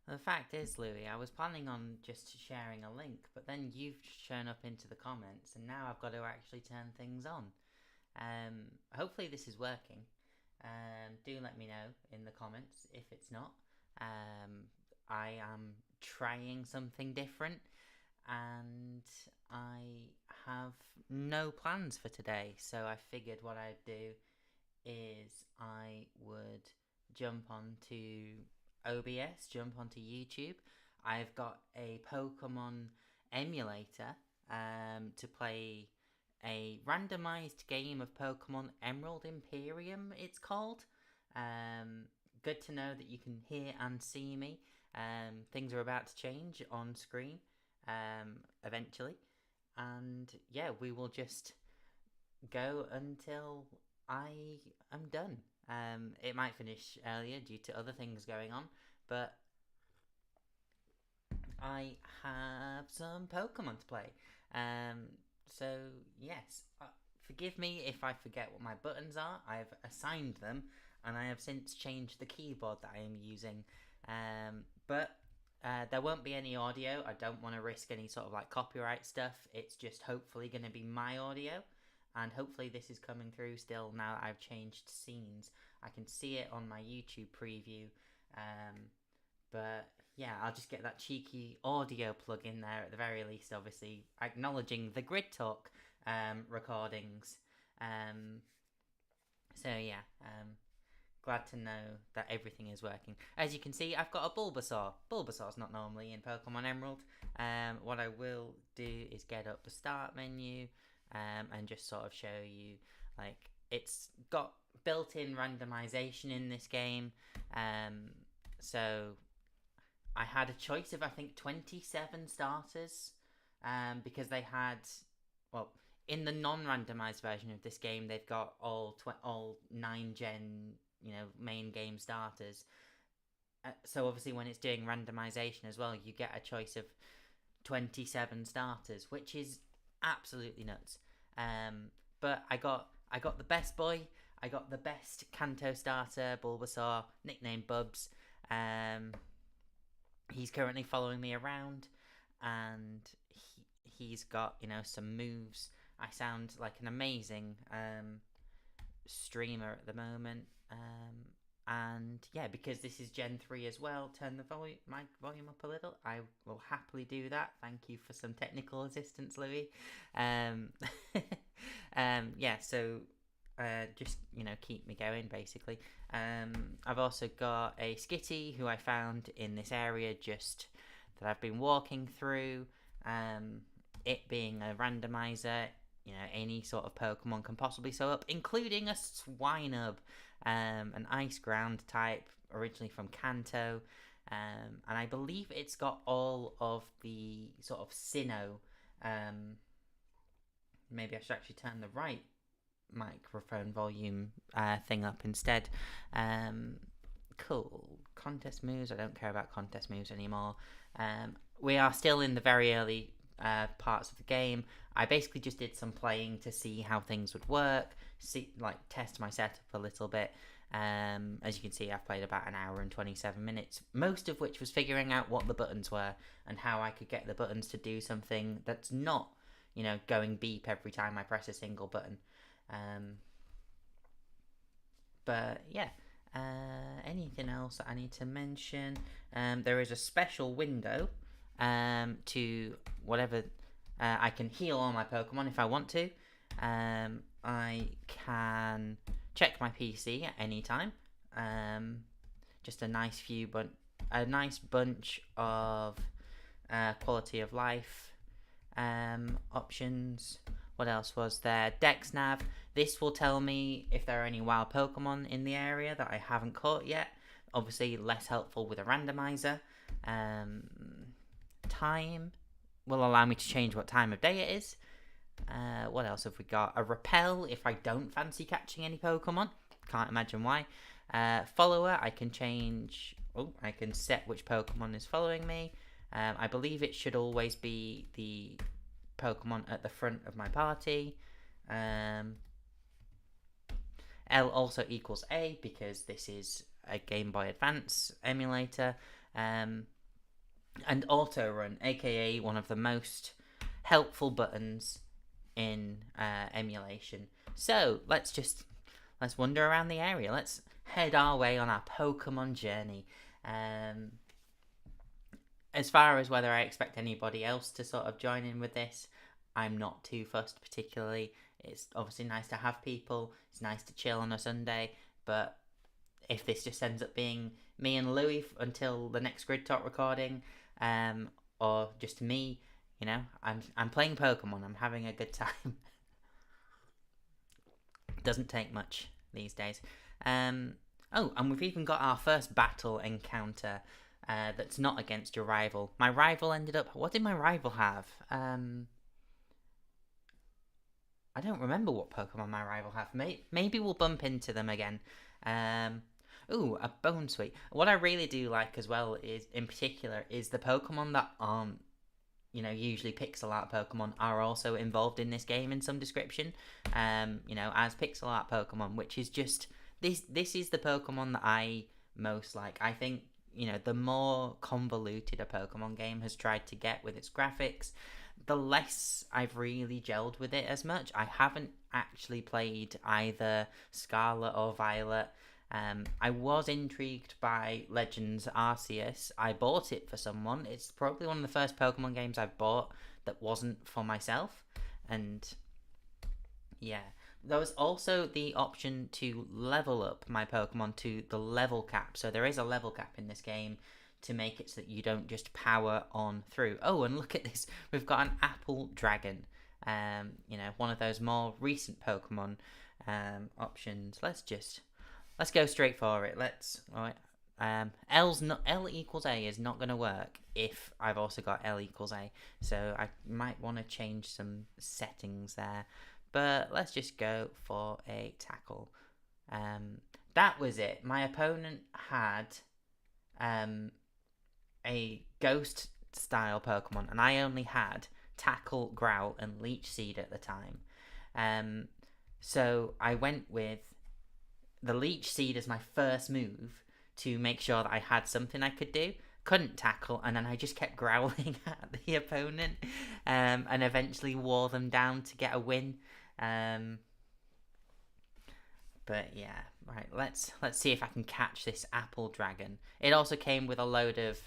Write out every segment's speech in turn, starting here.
The fact is, Louis, I was planning on just sharing a link, but then you've shown up into the comments, and now I've got to actually turn things on. Hopefully this is working. Do let me know in the comments if it's not. I am trying something different, and I have no plans for today, so I figured what I'd do is I would jump onto OBS, jump onto YouTube. I've got a Pokemon emulator to play a randomized game of Pokemon Emerald Imperium, it's called. Good to know that you can hear and see me. Things are about to change on screen eventually. And yeah, we will just go until I am done. It might finish earlier due to other things going on, but I have some Pokemon to play. So yes, forgive me if I forget what my buttons are. I've assigned them, and I have since changed the keyboard that I am using. But there won't be any audio. I don't want to risk any sort of like copyright stuff. It's just hopefully going to be my audio, and hopefully this is coming through still now that I've changed scenes. I can see it on my YouTube preview. But yeah, I'll just get that cheeky audio plug in there at the very least, obviously, acknowledging the Grid Talk recordings. So yeah, glad to know that everything is working. As you can see, I've got a Bulbasaur. Bulbasaur's not normally in Pokemon Emerald. What I will do is get up the start menu and just sort of show you, like, it's got built-in randomization in this game. So I had a choice of, I think, 27 starters because they had, well, in the non-randomized version of this game, they've got all 9-gen, main game starters. So obviously when it's doing randomization as well, you get a choice of 27 starters, which is absolutely nuts. But I got the best boy. I got the best Kanto starter, Bulbasaur, nicknamed Bubs. He's currently following me around, and he's got some moves. I sound like an amazing streamer at the moment, and yeah, because this is Gen 3 as well, turn the mic volume up a little. I will happily do that. Thank you for some technical assistance, Louis. Yeah, so just keep me going basically. I've also got a Skitty who I found in this area just that I've been walking through. It being a randomizer, any sort of Pokemon can possibly show up, including a Swinub, an Ice Ground type, originally from Kanto. And I believe it's got all of the sort of Sinnoh. Maybe I should actually turn the right microphone volume thing up instead. Cool. Contest moves. I don't care about contest moves anymore. We are still in the very early parts of the game. I basically just did some playing to see how things would work, test my setup a little bit. As you can see, I've played about an hour and 27 minutes, most of which was figuring out what the buttons were and how I could get the buttons to do something that's not, going beep every time I press a single button. But yeah, anything else that I need to mention? There is a special window to whatever. I can heal all my Pokemon if I want to. I can check my PC at any time. Just a nice bunch of quality of life options. What else was there? Dex Nav. This will tell me if there are any wild Pokemon in the area that I haven't caught yet. Obviously, less helpful with a randomizer. Time will allow me to change what time of day it is. What else have we got? A Repel if I don't fancy catching any Pokemon. Can't imagine why. Follower, I can change. I can set which Pokemon is following me. I believe it should always be the Pokemon at the front of my party. L also equals A because this is a Game Boy Advance emulator. and auto run, aka one of the most helpful buttons in emulation. So let's wander around the area. Let's head our way on our Pokemon journey. As far as whether I expect anybody else to sort of join in with this, I'm not too fussed particularly. It's obviously nice to have people. It's nice to chill on a Sunday, but if this just ends up being me and Louis until the next Grid Talk recording, or just me, I'm playing Pokemon. I'm having a good time. Doesn't take much these days. And we've even got our first battle encounter. That's not against your rival. My rival ended up. What did my rival have? I don't remember what Pokemon my rival have. Maybe we'll bump into them again. A Bone Sweet. What I really do like as well in particular, is the Pokemon that aren't, usually pixel art Pokemon are also involved in this game in some description. As pixel art Pokemon, which is just this. This is the Pokemon that I most like. I think the more convoluted a Pokemon game has tried to get with its graphics, the less I've really gelled with it as much. I haven't actually played either Scarlet or Violet. I was intrigued by Legends Arceus. I bought it for someone. It's probably one of the first Pokemon games I've bought that wasn't for myself. And yeah, there was also the option to level up my Pokemon to the level cap. So there is a level cap in this game to make it so that you don't just power on through. Oh, and look at this. We've got an Apple Dragon. One of those more recent Pokemon options. Let's go straight for it. L equals A is not going to work if I've also got L equals A. So I might want to change some settings there. But let's just go for a tackle. That was it. My opponent had a ghost style Pokemon, and I only had Tackle, Growl, and Leech Seed at the time. So I went with the Leech Seed as my first move to make sure that I had something I could do. Couldn't tackle, and then I just kept growling at the opponent, and eventually wore them down to get a win. But yeah, right. Let's see if I can catch this Apple Dragon. It also came with a load of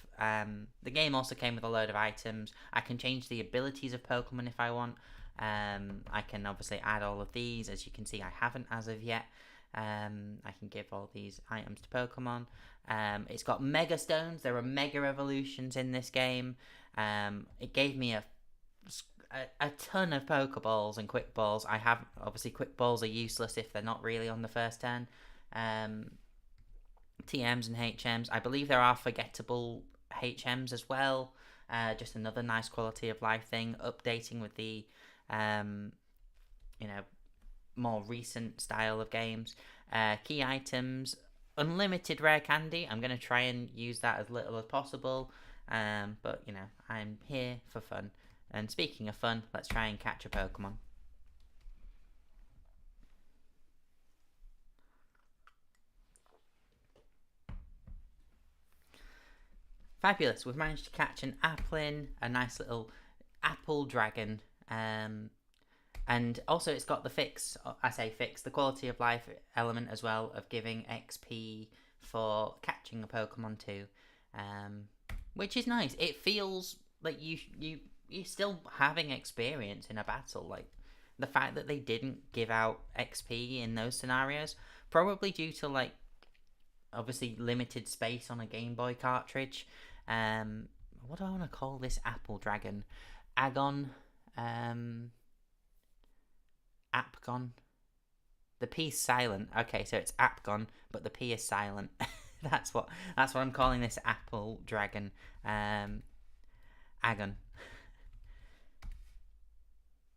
the game also came with a load of items. I can change the abilities of Pokemon if I want. I can obviously add all of these. As you can see, I haven't as of yet. I can give all these items to Pokemon. It's got Mega Stones. There are Mega Evolutions in this game. It gave me a ton of Pokeballs and Quick Balls. I have obviously Quick Balls are useless if they're not really on the first turn. TMs and HMs. I believe there are forgettable HMs as well. Just another nice quality of life thing. Updating with the more recent style of games. Key items, unlimited rare candy. I'm going to try and use that as little as possible. But I'm here for fun. And speaking of fun, let's try and catch a Pokemon. Fabulous. We've managed to catch an Applin, a nice little Apple Dragon. And also it's got the the quality of life element as well of giving XP for catching a Pokemon too. Which is nice. It feels like you're still having experience in a battle. Like the fact that they didn't give out XP in those scenarios, probably due to obviously limited space on a Game Boy cartridge. What do I want to call this Apple Dragon? Agon. Apgon. The P's silent. Okay, so it's Apgon, but the P is silent. That's what I'm calling this Apple Dragon. Agon.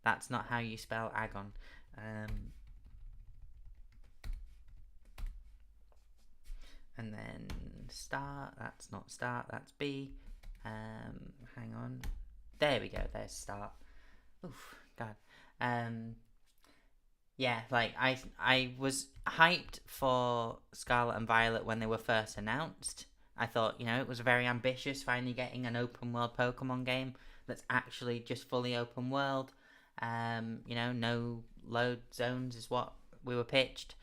That's not how you spell Agon. And then start. That's not start. That's B. Hang on. There we go. There's start. Oof. God. Yeah, I was hyped for Scarlet and Violet when they were first announced, I thought, it was very ambitious finally getting an open world Pokemon game that's actually just fully open world. No load zones is what we were pitched.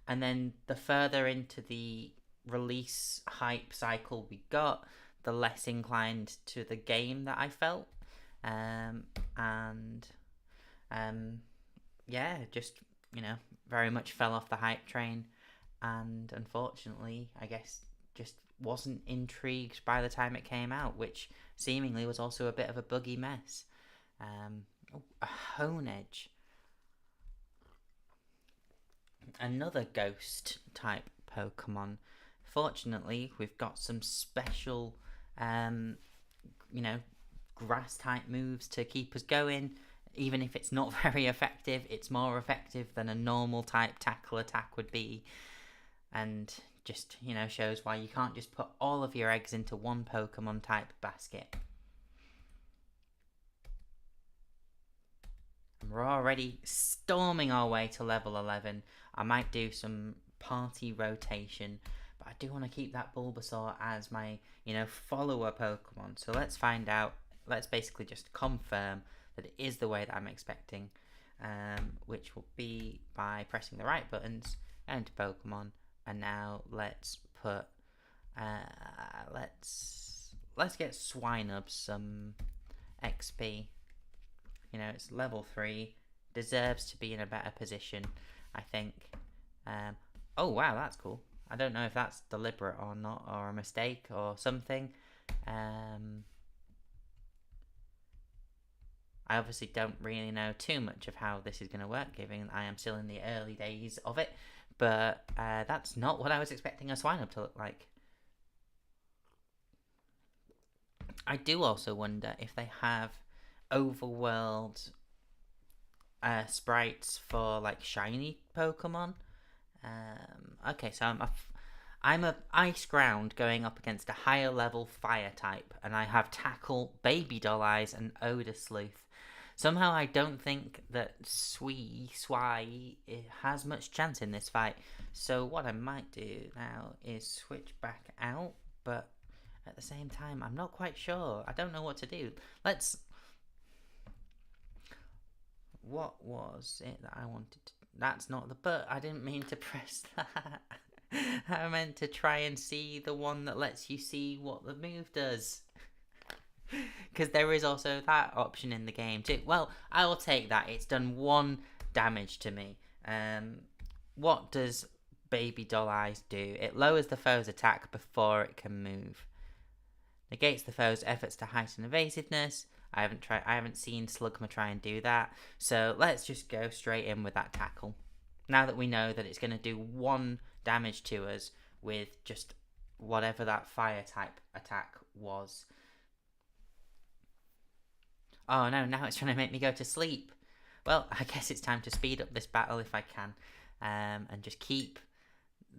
And then the further into the release hype cycle we got, the less inclined to the game that I felt. Just, very much fell off the hype train. And unfortunately, I guess just wasn't intrigued by the time it came out, which seemingly was also a bit of a buggy mess. A Honedge. Another ghost type Pokemon. Fortunately, we've got some special, grass type moves to keep us going. Even if it's not very effective, it's more effective than a normal type tackle attack would be. And just, shows why you can't just put all of your eggs into one Pokemon type basket. And we're already storming our way to level 11. I might do some party rotation, but I do want to keep that Bulbasaur as my, follower Pokemon. So let's find out. Let's basically just confirm that it is the way that I'm expecting, which will be by pressing the right buttons, enter Pokemon, and now let's put, let's get Swinub some XP. It's level 3, deserves to be in a better position, I think. Oh wow, that's cool. I don't know if that's deliberate or not, or a mistake or something. I obviously don't really know too much of how this is going to work, given I am still in the early days of it. But that's not what I was expecting a Swinub to look like. I do also wonder if they have overworld sprites for like shiny Pokemon. Okay, so I'm a ice ground going up against a higher level fire type, and I have Tackle, Baby Doll Eyes, and Odor Sleuth. Somehow I don't think that Swai has much chance in this fight. So what I might do now is switch back out, but at the same time, I'm not quite sure. I don't know what to do. What was it that I wanted to... That's not the... But I didn't mean to press that. I meant to try and see the one that lets you see what the move does. Because there is also that option in the game too. Well, I will take that. It's done 1 damage to me. What does Baby Doll Eyes do? It lowers the foe's attack before it can move. Negates the foe's efforts to heighten evasiveness. I haven't seen Slugma try and do that. So let's just go straight in with that Tackle. Now that we know that it's going to do 1 damage to us with just whatever that fire type attack was. Oh no, now it's trying to make me go to sleep. Well, I guess it's time to speed up this battle if I can. And just keep...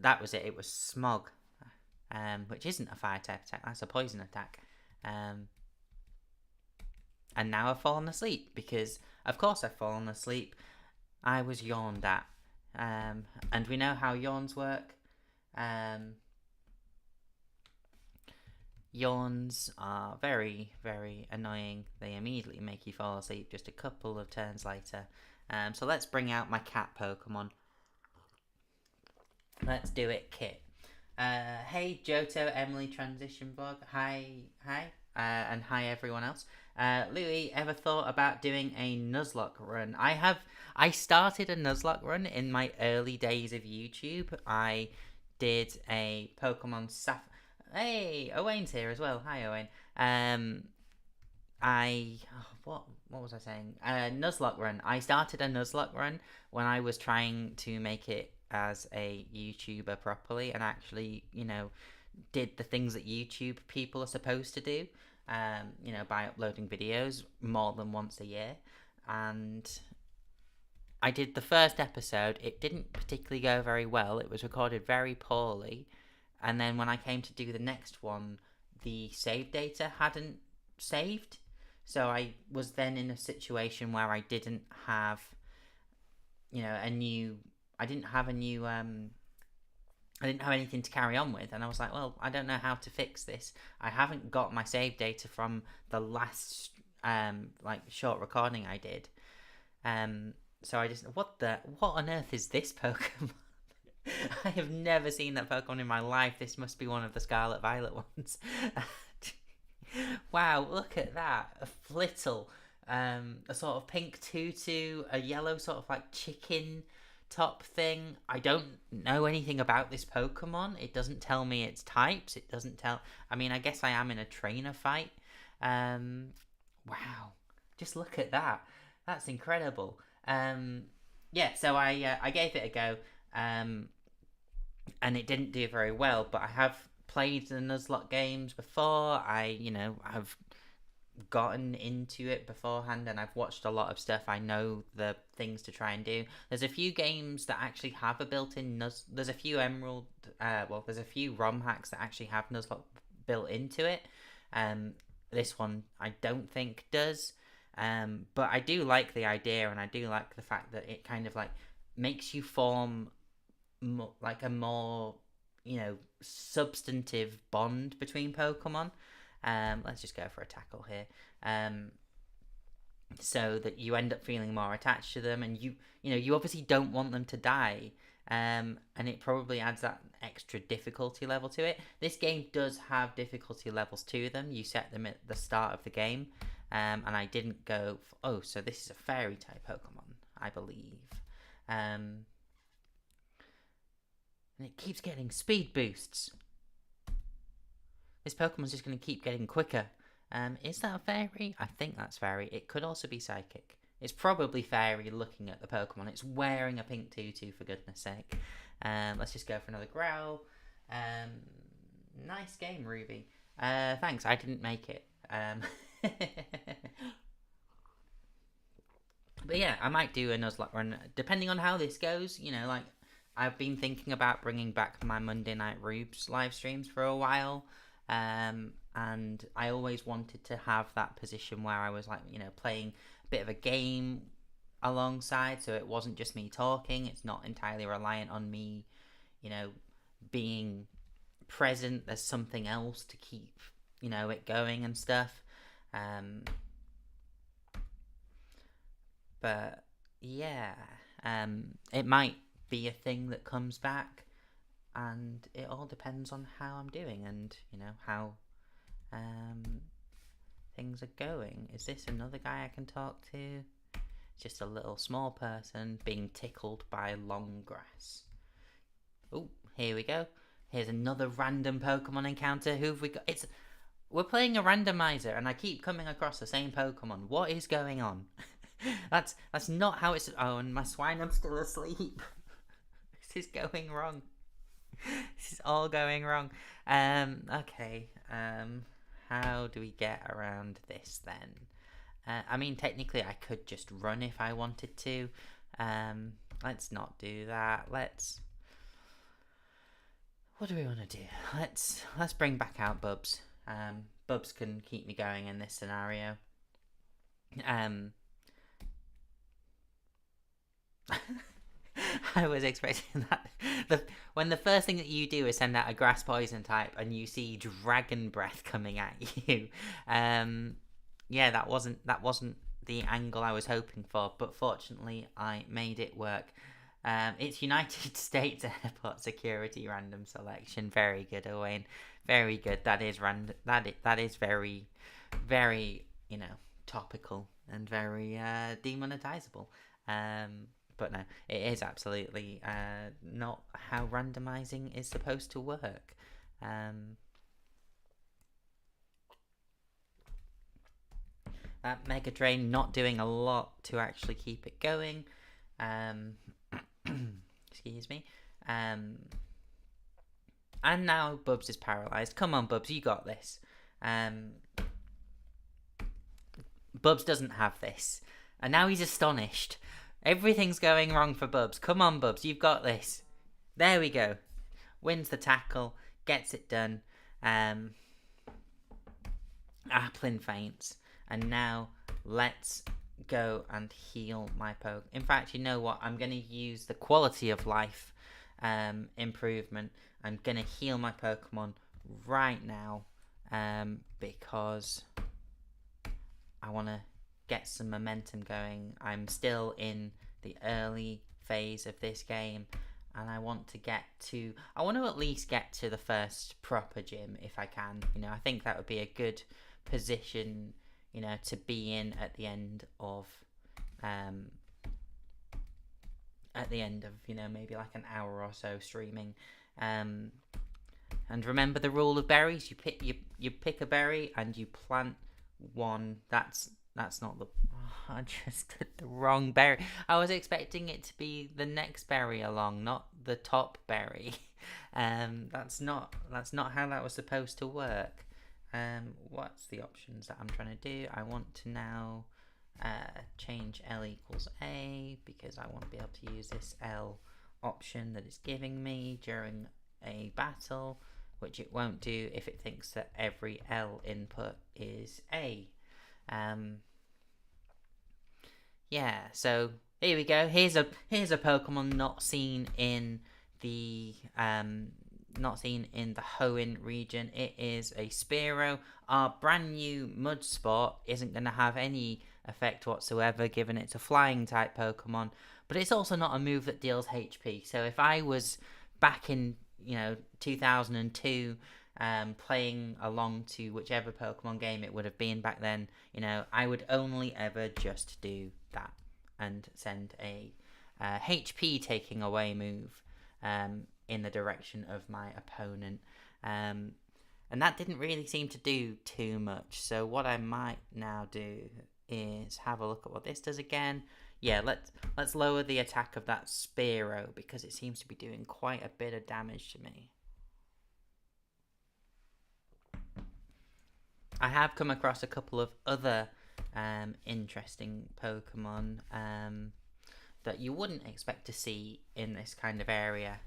That was it. It was Smog. Which isn't a fire type attack. That's a poison attack. And now I've fallen asleep. Because, of course I've fallen asleep. I was yawned at. And we know how yawns work. Yawns are very, very annoying. They immediately make you fall asleep just a couple of turns later. So let's bring out my cat Pokemon. Let's do it, Kit. Hey, Johto, Emily, Transition Vlog. Hi. And hi everyone else. Louis, ever thought about doing a Nuzlocke run? I started a Nuzlocke run in my early days of YouTube. I did a Pokemon Sapphire. Hey, Owain's here as well. Hi, Owain. What was I saying? Nuzlocke run. I started a Nuzlocke run when I was trying to make it as a YouTuber properly and actually, did the things that YouTube people are supposed to do, by uploading videos more than once a year. And I did the first episode. It didn't particularly go very well. It was recorded very poorly. And then when I came to do the next one, the save data hadn't saved. So I was then in a situation where I didn't have, a new I didn't have anything to carry on with, and I was like, well, I don't know how to fix this. I haven't got my save data from the last like short recording I did. So I just, what on earth is this Pokemon? I have never seen that Pokemon in my life. This must be one of the Scarlet Violet ones. Wow, look at that. A Flittle, a sort of pink tutu, a yellow sort of like chicken top thing. I don't know anything about this Pokemon. It doesn't tell me its types. It doesn't tell... I mean, I guess I am in a trainer fight. Wow. Just look at that. That's incredible. Yeah, so I gave it a go. And it didn't do very well, but I have played the Nuzlocke games before. I've gotten into it beforehand, and I've watched a lot of stuff. I know the things to try and do. There's a few games that actually have a built-in there's a few there's a few ROM hacks that actually have Nuzlocke built into it. This one I don't think does, but I do like the idea, and I do like the fact that it kind of like makes you form like a more, substantive bond between Pokemon. Let's just go for a tackle here. So that you end up feeling more attached to them, and you obviously don't want them to die. And it probably adds that extra difficulty level to it. This game does have difficulty levels to them. You set them at the start of the game. And I didn't go... so this is a fairy type Pokemon, I believe. And it keeps getting speed boosts. This Pokemon's just going to keep getting quicker. Is that a fairy? I think that's fairy. It could also be psychic. It's probably fairy looking at the Pokemon. It's wearing a pink tutu, for goodness sake. Let's just go for another growl. Nice game, Ruby. Thanks, I didn't make it. But yeah, I might do a Nuzlocke run, depending on how this goes. I've been thinking about bringing back my Monday Night Rubes live streams for a while. And I always wanted to have that position where I was like, playing a bit of a game alongside, so it wasn't just me talking. It's not entirely reliant on me, being present. There's something else to keep, it going and stuff. But yeah, it might be a thing that comes back, and it all depends on how I'm doing and how things are going. Is this another guy I can talk to? Just a little small person being tickled by long grass. Oh, here we go. Here's another random Pokemon encounter. Who have we got? We're playing a randomizer, and I keep coming across the same Pokemon. What is going on? That's not how it's... Oh, and my swine, I'm still asleep. This is going wrong. This is all going wrong. Okay. How do we get around this then? I mean, technically I could just run if I wanted to. Let's not do that. What do we want to do? Let's bring back out Bubs. Bubs can keep me going in this scenario. I was expecting that. When the first thing that you do is send out a grass poison type and you see dragon breath coming at you, yeah, that wasn't the angle I was hoping for, but fortunately I made it work. It's United States Airport Security random selection. Very good, Owain. Very good. That is random. That is very, very topical and very demonetizable. But no, it is absolutely not how randomizing is supposed to work. That Mega Drain not doing a lot to actually keep it going. Excuse me. And now Bubs is paralyzed. Come on, Bubs, you got this. Bubs doesn't have this. And now he's astonished. Everything's going wrong for Bubs. Come on, Bubs, you've got this. There we go. Wins the tackle. Gets it done. Applin faints. And now let's go and heal my poke. In fact, you know what? I'm going to use the quality of life improvement. I'm gonna heal my Pokemon right now because I want to get some momentum going. I'm still in the early phase of this game, and I want to at least get to the first proper gym if I can. I think that would be a good position, to be in at the end of maybe like an hour or so streaming. And remember the rule of berries: you pick a berry and you plant one. That's not the. Oh, I just did the wrong berry. I was expecting it to be the next berry along, not the top berry. That's not how that was supposed to work. What's the options that I'm trying to do? I want to now change L equals A because I want to be able to use this L option that it's giving me during a battle, which it won't do if it thinks that every L input is A. Yeah, so here we go. Here's a Pokemon not seen in the Hoenn region. It is a Spearow. Our brand new Mud Sport isn't going to have any effect whatsoever, given it's a flying type Pokemon. But it's also not a move that deals HP. So if I was back in 2002, playing along to whichever Pokemon game it would have been back then, I would only ever just do that and send a HP taking away move in the direction of my opponent. And that didn't really seem to do too much. So what I might now do is have a look at what this does again. Yeah, let's lower the attack of that Spearow because it seems to be doing quite a bit of damage to me. I have come across a couple of other interesting Pokemon that you wouldn't expect to see in this kind of area,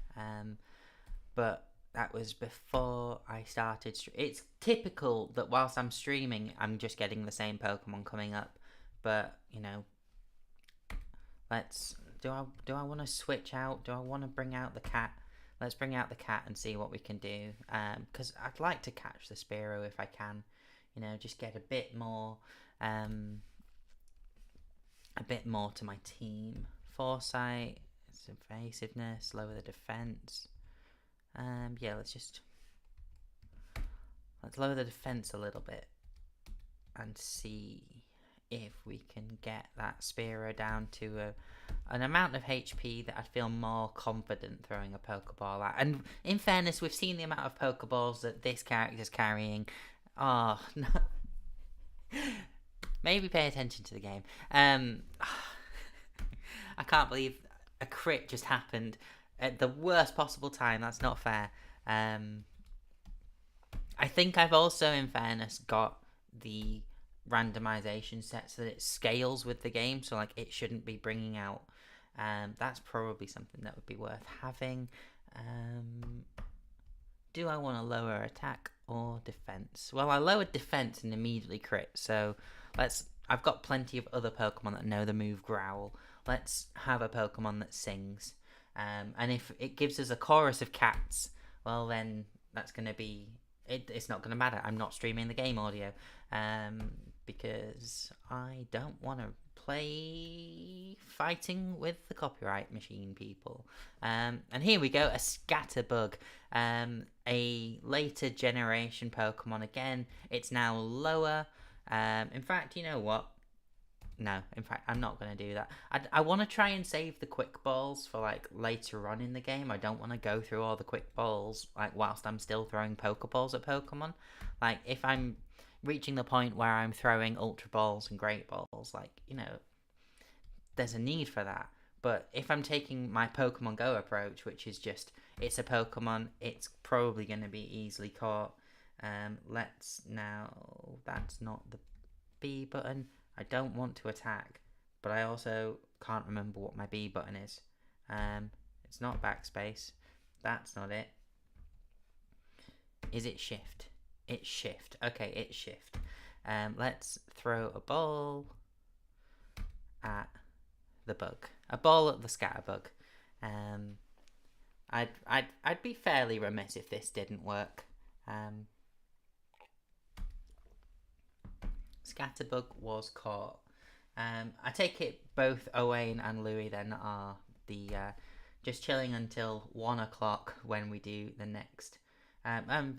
but that was before I started. It's typical that whilst I'm streaming, I'm just getting the same Pokemon coming up, but do I want to switch out? Do I want to bring out the cat? Let's bring out the cat and see what we can do, because I'd like to catch the Spearow if I can. Just get a bit more to my team. Foresight, evasiveness, lower the defense. Yeah, let's lower the defense a little bit and see if we can get that Spearow down to an amount of HP that I'd feel more confident throwing a Pokeball at. And in fairness, we've seen the amount of Pokeballs that this character's carrying. Oh, no. Maybe pay attention to the game. I can't believe a crit just happened at the worst possible time. That's not fair. I think I've also, in fairness, got the randomization set so that it scales with the game. So, it shouldn't be bringing out. That's probably something that would be worth having. Do I want to lower attack or defense? Well, I lowered defense and immediately crit, so I've got plenty of other Pokemon that know the move Growl. Let's have a Pokemon that sings. And if it gives us a chorus of cats, well then that's going to be... It's not going to matter. I'm not streaming the game audio. Because I don't want to play fighting with the copyright machine people. And here we go, a Scatterbug. A later generation Pokemon again. It's now lower. In fact, you know what? No, in fact, I'm not going to do that. I want to try and save the quick balls for later on in the game. I don't want to go through all the quick balls whilst I'm still throwing Pokeballs at Pokemon. If I'm reaching the point where I'm throwing Ultra Balls and Great Balls, there's a need for that. But if I'm taking my Pokemon Go approach, which is just, it's a Pokemon, it's probably going to be easily caught. Let's now, that's not the B button. I don't want to attack, but I also can't remember what my B button is. It's not backspace. That's not it. Is it shift? It's shift. Okay, it's shift. Let's throw a ball at the bug. A ball at the Scatterbug. I'd be fairly remiss if this didn't work. Scatterbug was caught. I take it both Owain and Louis then are the just chilling until 1 o'clock when we do the next.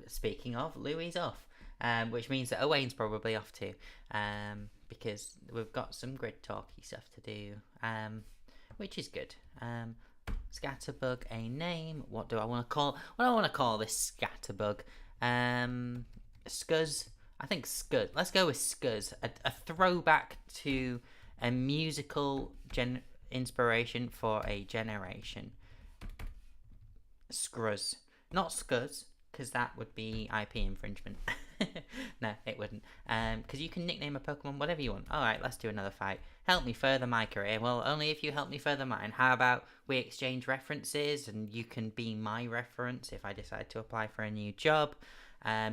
Speaking of, Louis off, which means that Owain's probably off too, because we've got some grid talky stuff to do, which is good. Scatterbug, a name. What do I want to call? What do I want to call this Scatterbug? Scuzz. I think Scuzz. Let's go with Scuzz. A throwback to a musical inspiration for a generation. Scruzz. Not Scuzz, because that would be IP infringement. No, it wouldn't. Because you can nickname a Pokemon whatever you want. Alright, let's do another fight. Help me further my career. Well, only if you help me further mine. How about we exchange references and you can be my reference if I decide to apply for a new job.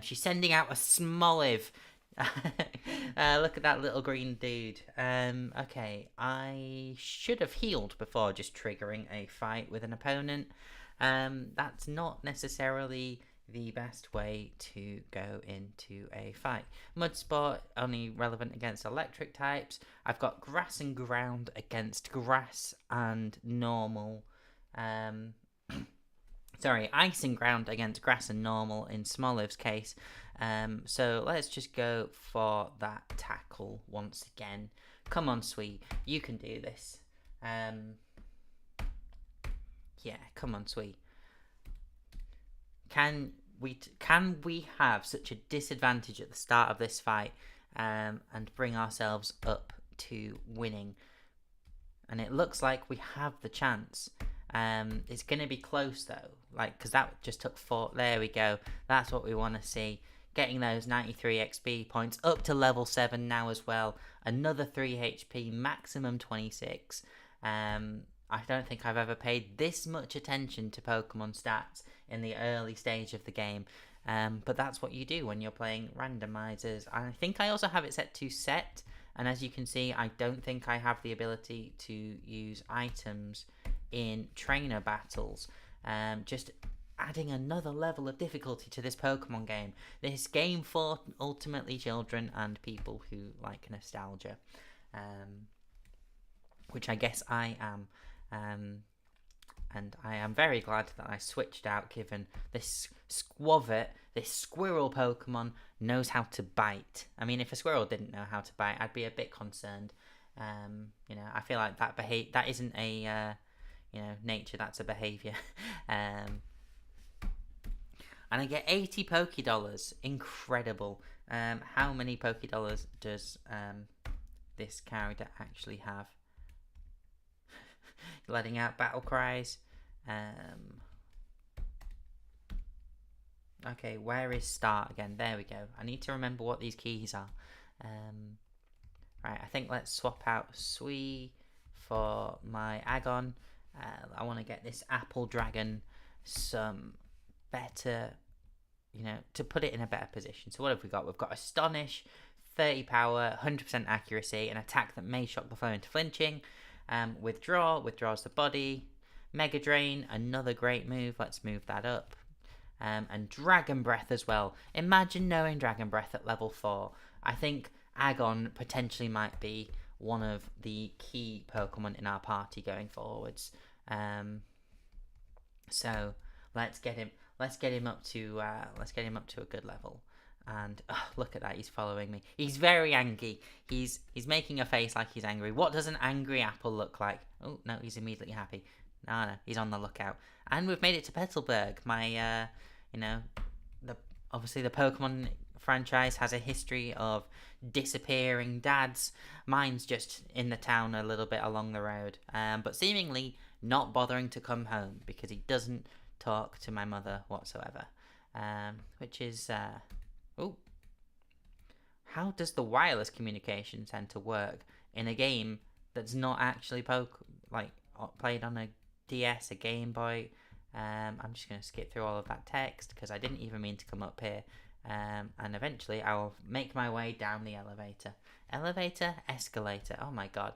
She's sending out a Smoliv. Look at that little green dude. Okay, I should have healed before just triggering a fight with an opponent. That's not necessarily the best way to go into a fight. Mudsport, only relevant against electric types. I've got grass and ground against grass and normal. Sorry, ice and ground against grass and normal in Smoliv's case. So let's just go for that tackle once again. Come on, Sweet. You can do this. Yeah, come on, Sweet. Can we have such a disadvantage at the start of this fight and bring ourselves up to winning? And it looks like we have the chance. It's going to be close though, because that just took 4. There we go. That's what we want to see. Getting those 93 XP points up to level 7 now as well. Another 3 HP, maximum 26. I don't think I've ever paid this much attention to Pokemon stats in the early stage of the game. But that's what you do when you're playing randomizers. I think I also have it set to set. And as you can see, I don't think I have the ability to use items in trainer battles. Just adding another level of difficulty to this Pokemon game. This game for ultimately children and people who like nostalgia. Which I guess I am. And I am very glad that I switched out, given this Squavit, this squirrel Pokemon, knows how to bite. I mean, if a squirrel didn't know how to bite, I'd be a bit concerned. I feel like that isn't a nature, that's a behavior. And I get 80 Pokédollars. Incredible. How many Pokédollars does this character actually have? Letting out battle cries. Okay, where is start again? There we go. I need to remember what these keys are. Right, I think let's swap out Sui for my Agon. I want to get this Apple Dragon some better, to put it in a better position. So what have we got? We've got Astonish, 30 power, 100% accuracy, an attack that may shock the foe into flinching. Withdraw, withdraws the body. Mega Drain, another great move. Let's move that up. And Dragon Breath as well. Imagine knowing Dragon Breath at level 4. I think Agon potentially might be one of the key Pokemon in our party going forwards. So let's get him up to a good level. And look at that, he's following me. He's very angry. He's making a face like he's angry. What does an angry apple look like? Oh no, he's immediately happy. No, he's on the lookout. And we've made it to Petalburg. My obviously the Pokemon franchise has a history of disappearing dads. Mine's just in the town a little bit along the road, but seemingly not bothering to come home because he doesn't talk to my mother whatsoever, which is how does the wireless communication center work in a game that's not actually played on a DS, a Game Boy? I'm just going to skip through all of that text because I didn't even mean to come up here. And eventually I will make my way down the elevator. Elevator? Escalator. Oh my god.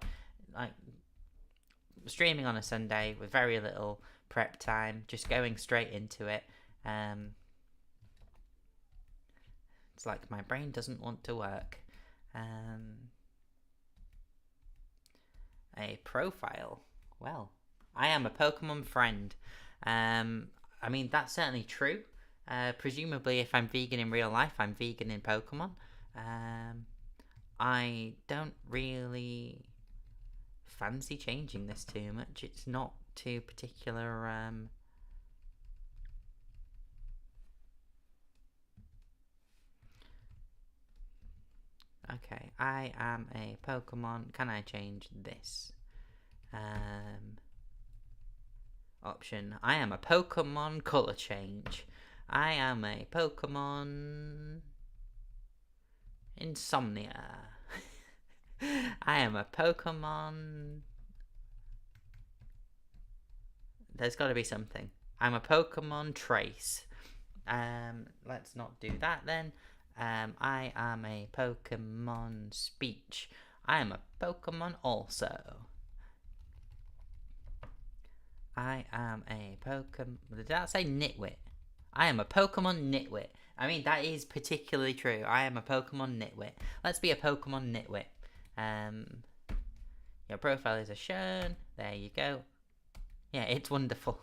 Streaming on a Sunday with very little prep time, just going straight into it. It's like my brain doesn't want to work. A profile. Well, I am a Pokemon friend. I mean, that's certainly true. Presumably, if I'm vegan in real life, I'm vegan in Pokemon. I don't really fancy changing this too much. It's not too particular. Okay, I am a Pokemon. Can I change this? Option. I am a Pokemon color change. I am a Pokemon Insomnia. I am a Pokemon. There's got to be something. I'm a Pokemon Trace. Let's not do that then. I am a Pokemon Speech. I am a Pokemon also. I am a Pokemon... Did that say Nitwit? I am a Pokemon Nitwit. I mean, that is particularly true. I am a Pokemon Nitwit. Let's be a Pokemon Nitwit. Your profile is shown. There you go. Yeah, it's wonderful.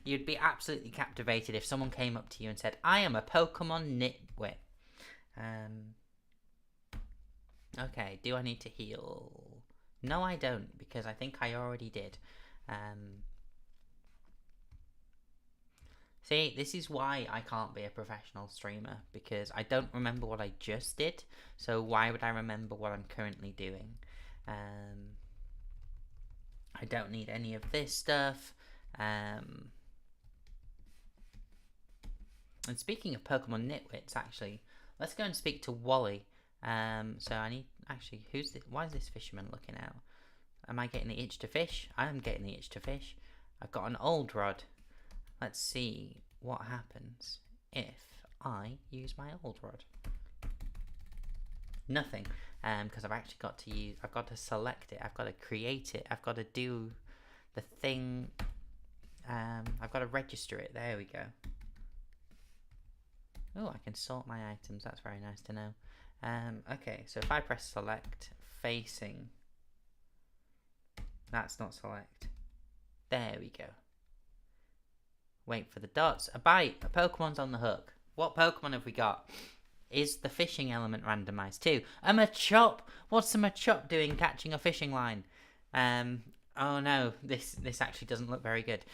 You'd be absolutely captivated if someone came up to you and said, I am a Pokemon Nitwit. Okay, do I need to heal? No, I don't, because I think I already did. See, this is why I can't be a professional streamer, because I don't remember what I just did, so why would I remember what I'm currently doing? I don't need any of this stuff. And speaking of Pokemon Nitwits, actually, let's go and speak to Wally. So I need... Actually, who's this? Why is this fisherman looking out? Am I getting the itch to fish? I am getting the itch to fish. I've got an old rod. Let's see what happens if I use my old rod. Nothing, because I've actually got to use... I've got to select it. I've got to create it. I've got to do the thing. I've got to register it. There we go. Oh, I can sort my items. That's very nice to know. Okay, so if I press select, facing... That's not select. There we go. Wait for the dots. A bite. A Pokemon's on the hook. What Pokemon have we got? Is the fishing element randomized too? A Machop! What's a Machop doing catching a fishing line? Oh no, this actually doesn't look very good.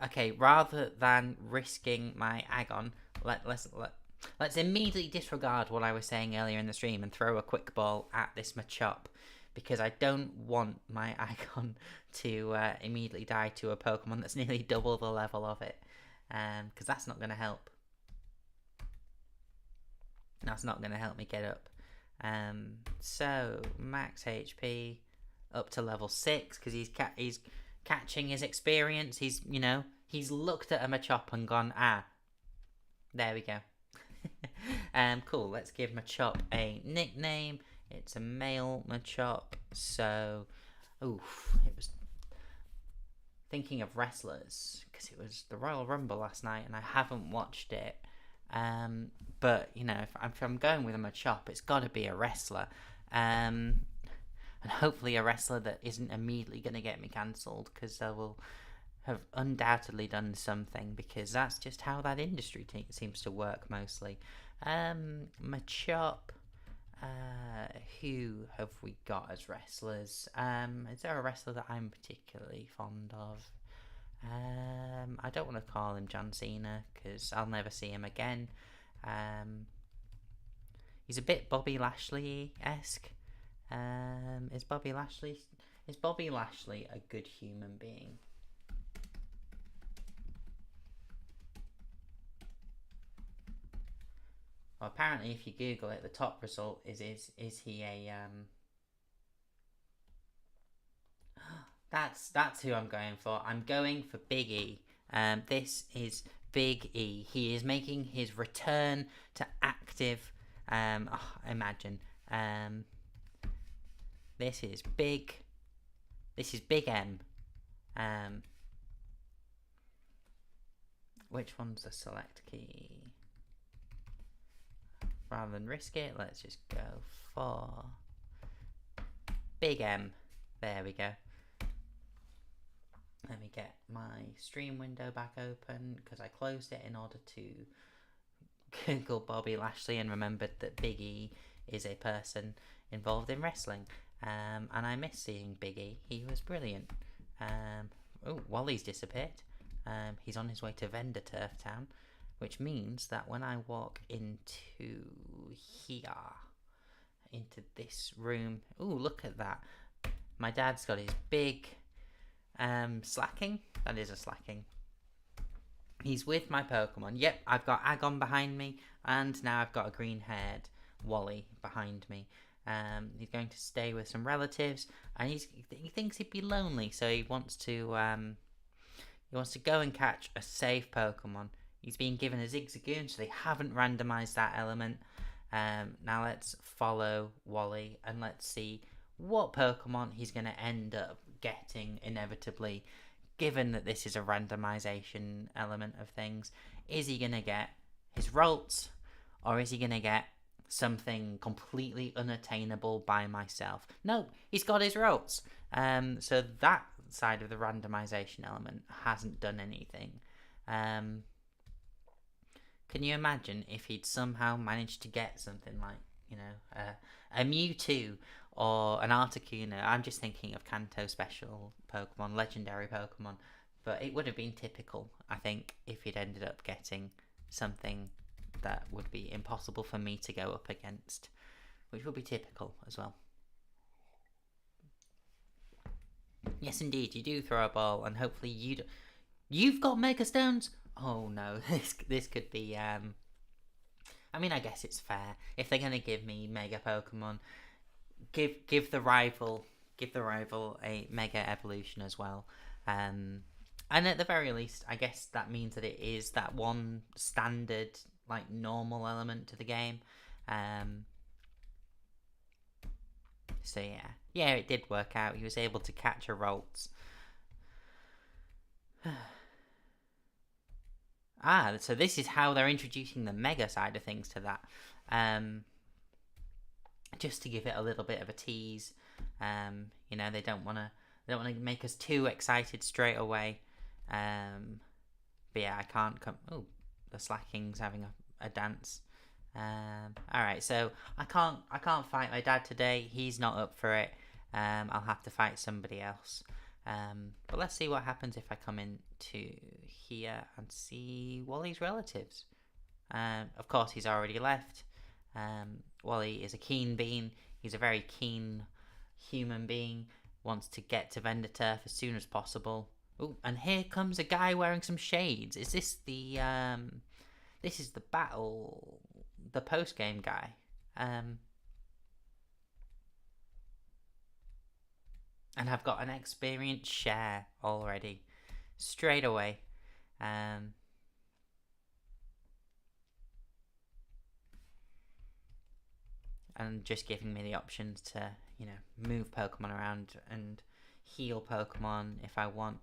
Okay, rather than risking my Agon, let's immediately disregard what I was saying earlier in the stream and throw a quick ball at this Machop, because I don't want my Agon to immediately die to a Pokemon that's nearly double the level of it, because that's not going to help. That's not going to help me get up. So max HP up to level 6, because he's catching his experience. He's looked at a Machop and gone, there we go. Cool. Let's give Machop a nickname. It's a male Machop. So, it was thinking of wrestlers, because it was the Royal Rumble last night and I haven't watched it. But if I'm going with a Machop, it's got to be a wrestler, and hopefully a wrestler that isn't immediately going to get me cancelled, because they will have undoubtedly done something, because that's just how that industry seems to work mostly. Machop. Who have we got as wrestlers? Is there a wrestler that I'm particularly fond of? I don't want to call him John Cena, because I'll never see him again. He's a bit Bobby Lashley-esque. Is Bobby Lashley a good human being? Well, apparently if you Google it, the top result is he a That's who I'm going for. I'm going for Big E. This is Big E. He is making his return to active. Imagine. This is Big M. Which one's the select key? Rather than risk it, let's just go for big M. There we go. Let me get my stream window back open because I closed it in order to Google Bobby Lashley and remembered that Big E is a person involved in wrestling. And I miss seeing Big E. He was brilliant. Oh, Wally's disappeared. He's on his way to Vendor Turf Town, which means that when I walk into here, into this room, ooh, look at that. My dad's got his big slacking. That is a slacking. He's with my Pokemon. Yep, I've got Agon behind me, and now I've got a green-haired Wally behind me. He's going to stay with some relatives, and he thinks he'd be lonely, so he wants to go and catch a safe Pokemon. He's being given a Zigzagoon, so they haven't randomized that element. Now let's follow Wally, and let's see what Pokemon he's going to end up getting inevitably, given that this is a randomization element of things. Is he going to get his Ralts, or is he going to get something completely unattainable by myself? No, he's got his Ralts. So that side of the randomization element hasn't done anything. Can you imagine if he'd somehow managed to get something like, a Mewtwo or an Articuno? I'm just thinking of Kanto special Pokemon, legendary Pokemon, but it would have been typical, I think, if he'd ended up getting something that would be impossible for me to go up against, which would be typical as well. Yes, indeed, you do throw a ball, and hopefully you've got Mega Stones. Oh no, this could be. I mean, I guess it's fair if they're gonna give me Mega Pokemon. Give the rival a Mega Evolution as well. And at the very least, I guess that means that it is that one standard, like, normal element to the game. So yeah, it did work out. He was able to catch a Ralts. So this is how they're introducing the Mega side of things to that. Just to give it a little bit of a tease. They don't want to make us too excited straight away. But yeah, I can't come. Oh, the Slacking's having a dance. Alright, so I can't fight my dad today. He's not up for it. I'll have to fight somebody else. But let's see what happens if I come into here and see Wally's relatives. Of course, he's already left. Wally is a keen bean. He's a very keen human being. Wants to get to Vendor Turf as soon as possible. Oh, and here comes a guy wearing some shades. Is this the this is the battle, the post-game guy. And I've got an experience share already, straight away. And just giving me the options to, move Pokemon around and heal Pokemon if I want.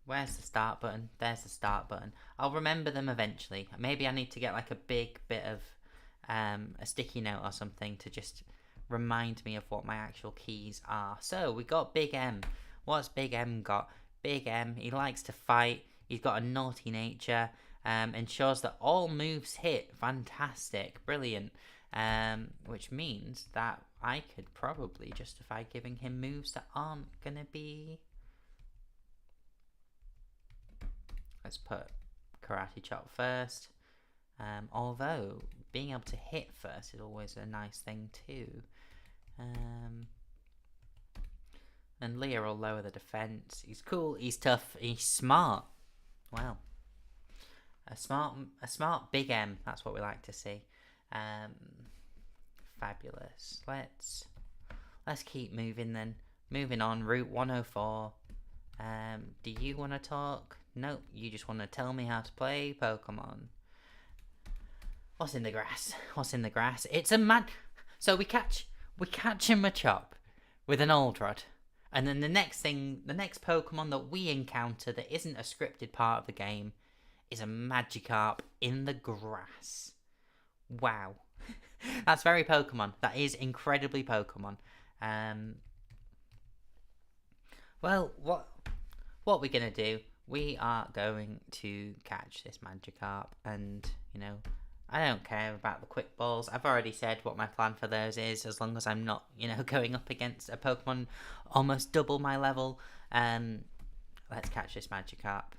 Where's the start button? There's the start button. I'll remember them eventually. Maybe I need to get like a big bit of a sticky note or something to just remind me of what my actual keys are. So we got Big M. What's Big M got? Big M, he likes to fight. He's got a naughty nature. Ensures that all moves hit. Fantastic. Brilliant. Which means that I could probably justify giving him moves that aren't going to be... Let's put Karate Chop first. Although, being able to hit first is always a nice thing too. And Leah will lower the defense. He's cool, he's tough, he's smart. Wow. A smart Big M, that's what we like to see. Fabulous. Let's keep moving then. Moving on, Route 104. Do you want to talk? Nope, you just want to tell me how to play Pokemon. What's in the grass? What's in the grass? It's a man. So we catch a Machop with an Old Rod, And then the next Pokemon that we encounter that isn't a scripted part of the game is a Magikarp in the grass. Wow. That's very Pokemon. That is incredibly Pokemon. Well, what we're going to do, we are going to catch this Magikarp. And, you know, I don't care about the quick balls. I've already said what my plan for those is, as long as I'm not, you know, going up against a Pokemon almost double my level. Let's catch this Magikarp.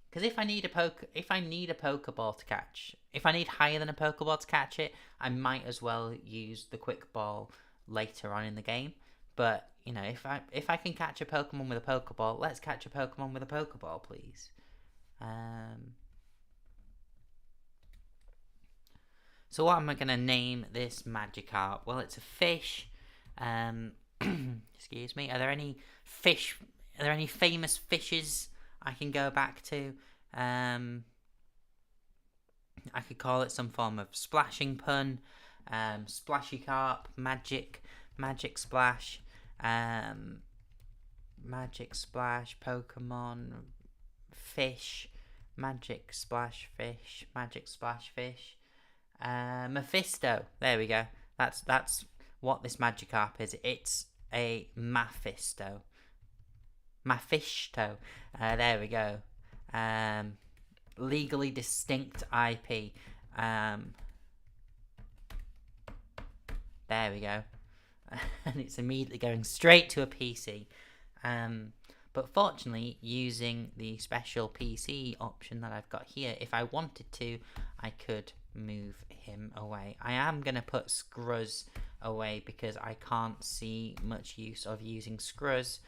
Because if I need a Pokeball to catch, if I need higher than a Pokeball to catch it, I might as well use the quick ball later on in the game. But, you know, if I can catch a Pokemon with a Pokeball, let's catch a Pokemon with a Pokeball, please. So what am I going to name this Magikarp? Well, it's a fish. Excuse me. Are there any famous fishes I can go back to? I could call it some form of splashing pun. Splashy Carp, Magic Splash, Magic Splash, Pokemon, Fish, Magic Splash Fish, Magic Splash Fish, Mephisto. There we go. That's what this Magikarp is. It's a Mephisto. There we go. Legally distinct IP. There we go. And it's immediately going straight to a PC. But fortunately, using the special PC option that I've got here, if I wanted to, I could move him away. I am going to put Scruzz away because I can't see much use of using Scruzz.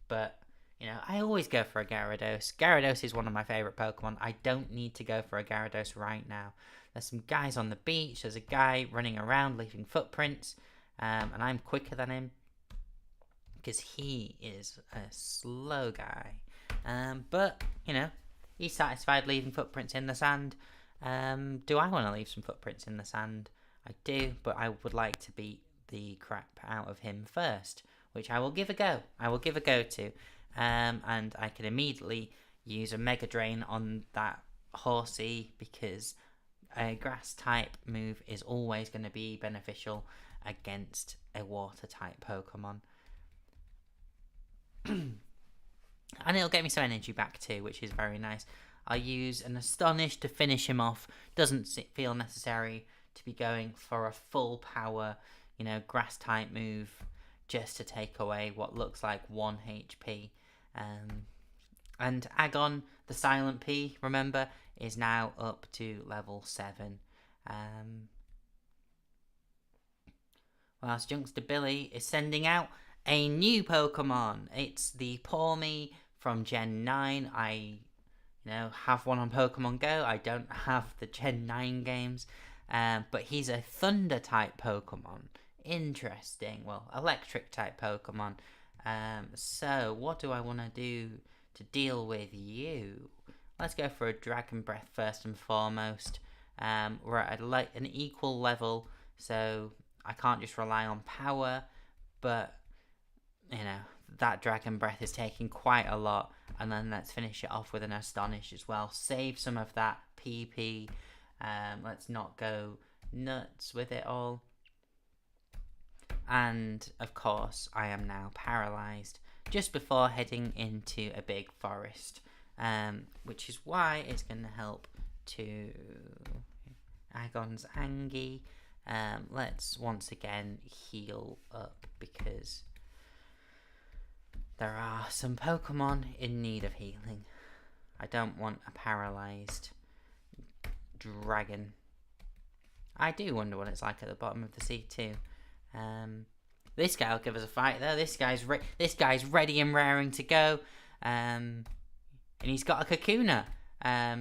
But, you know, I always go for a Gyarados. Gyarados is one of my favourite Pokemon. I don't need to go for a Gyarados right now. There's some guys on the beach. There's a guy running around leaving footprints. And I'm quicker than him because he is a slow guy. But, you know, he's satisfied leaving footprints in the sand. Do I want to leave some footprints in the sand? I do, but I would like to beat the crap out of him first, which I will give a go. To. And I can immediately use a Mega Drain on that Horsey because a grass type move is always going to be beneficial against a water type Pokemon. And it'll get me some energy back too, which is very nice. I'll use an Astonish to finish him off. Doesn't feel necessary to be going for a full power, you know, grass type move just to take away what looks like 1 HP. And Agon, the Silent P, remember, is now up to level 7. Whilst Youngster Billy is sending out a new Pokemon. It's the Pawmi from Gen 9. I, have one on Pokemon Go. I don't have the Gen 9 games. But he's a Thunder type Pokemon. Interesting. Well, Electric type Pokemon. So what do I want to do to deal with you? Let's go for a Dragon Breath first and foremost. We're at an equal level, so I can't just rely on power, but that Dragon Breath is taking quite a lot. And then let's finish it off with an Astonish as well. Save some of that PP. Let's not go nuts with it all. And of course, I am now paralyzed just before heading into a big forest, which is why it's going to help to Agon's Angie. Let's once again heal up because there are some Pokemon in need of healing. I don't want a paralyzed dragon. I do wonder what it's like at the bottom of the sea too. This guy will give us a fight though. This guy's ready and raring to go. And he's got a Kakuna. That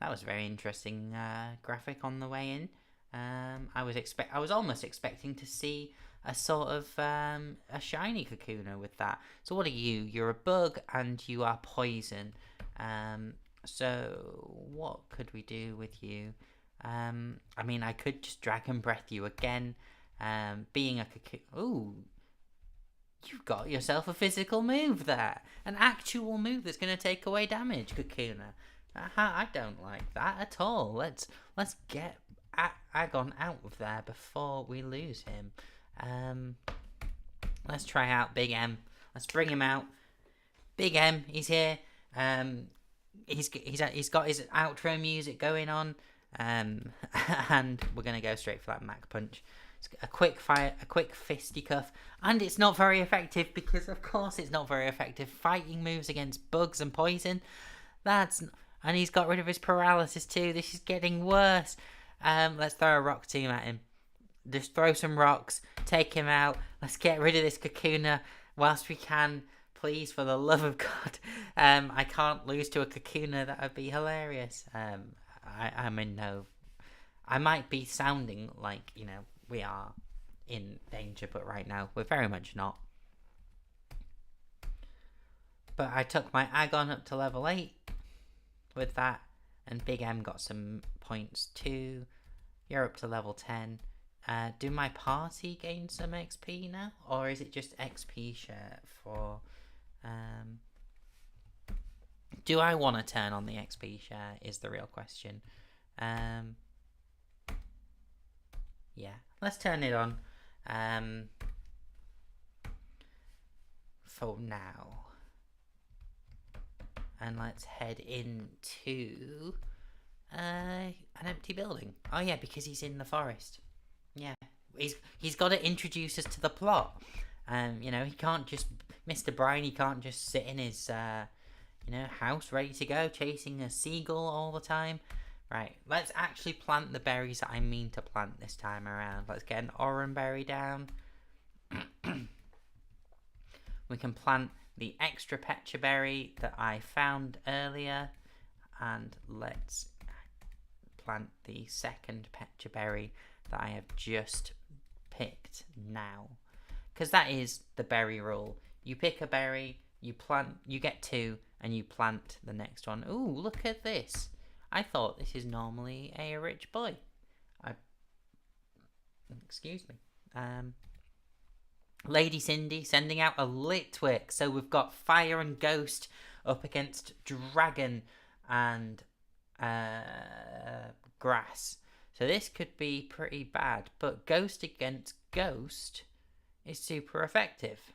was a very interesting graphic on the way in. I was almost expecting to see a sort of a shiny Kakuna with that. So what are you? You're a bug and you are poison. So what could we do with you? I could just Dragon Breath you again. Being a Kakuna... Ooh, you've got yourself a physical move there. An actual move that's going to take away damage, Kakuna. I don't like that at all. Let's get Agon out of there before we lose him. Let's try out Big M. Let's bring him out. Big M, he's here. He's got his outro music going on. And we're gonna go straight for that Mach Punch. It's a quick fire, a quick fisticuff, and it's not very effective because, of course, it's not very effective. Fighting moves against bugs and poison. And he's got rid of his paralysis too. This is getting worse. Let's throw a rock tomb at him. Just throw some rocks, take him out. Let's get rid of this Kakuna whilst we can. Please, for the love of God. I can't lose to a Kakuna. That would be hilarious. I'm in no... I might be sounding like, we are in danger, but right now we're very much not. But I took my Agon up to level 8 with that, and Big M got some points too. You're up to level 10. Do my party gain some XP now? Or is it just XP share for... do I want to turn on the XP share is the real question. Yeah, let's turn it on for now. And let's head into an empty building. Oh yeah, because he's in the forest. Yeah, he's got to introduce us to the plot. He can't just... Mr. Brian, he can't just sit in his house ready to go, chasing a seagull all the time. Right, let's actually plant the berries that I mean to plant this time around. Let's get an oran berry down. We can plant the extra pecha berry that I found earlier. And let's plant the second pecha berry that I have just picked now. Because that is the berry rule. You pick a berry, you get 2, and you plant the next one. Ooh, look at this. I thought this is normally a rich boy. Excuse me. Lady Cindy sending out a Litwick. So we've got Fire and Ghost up against Dragon and Grass. So this could be pretty bad. But Ghost against Ghost is super effective.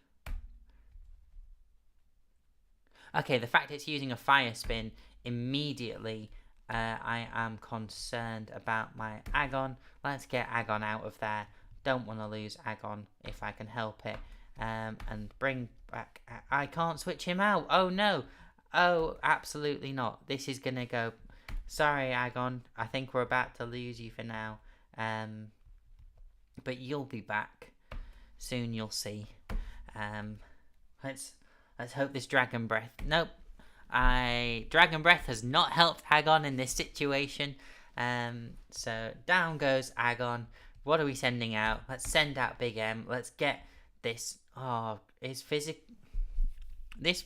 Okay, the fact it's using a Fire Spin immediately... I am concerned about my Agon. Let's get Agon out of there. Don't want to lose Agon if I can help it. And bring back... I can't switch him out. Oh, no. Oh, absolutely not. This is going to go... Sorry, Agon. I think we're about to lose you for now. But you'll be back. Soon you'll see. Let's hope this Dragon Breath... Nope. Dragon Breath has not helped Agon in this situation. So down goes Agon. What are we sending out? Let's send out Big M. Let's get this. Oh, this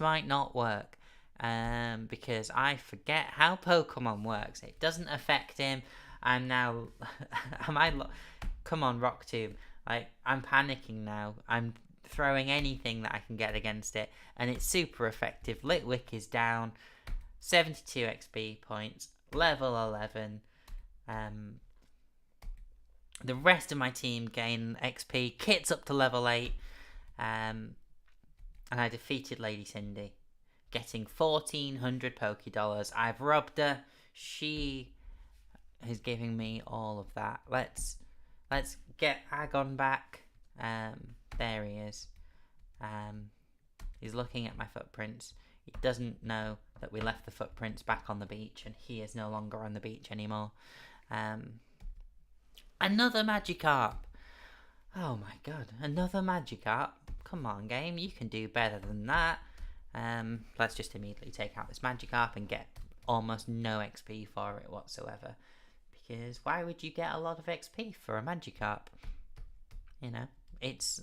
might not work. Because I forget how Pokemon works. It doesn't affect him. I'm now... Come on, Rock Tomb. I'm panicking now. I'm throwing anything that I can get against it, and it's super effective. Litwick is down, 72 XP points, level 11. The rest of my team gain XP. Kit's up to level 8, and I defeated Lady Cindy, getting 1,400 Pokédollars. I've robbed her. She is giving me all of that. Let's get Agon back. There he is. He's looking at my footprints. He doesn't know that we left the footprints back on the beach, and he is no longer on the beach anymore. Another Magikarp. Oh my god, another Magikarp. Come on, game, you can do better than that. Let's just immediately take out this Magikarp and get almost no XP for it whatsoever. Because why would you get a lot of XP for a Magikarp? It's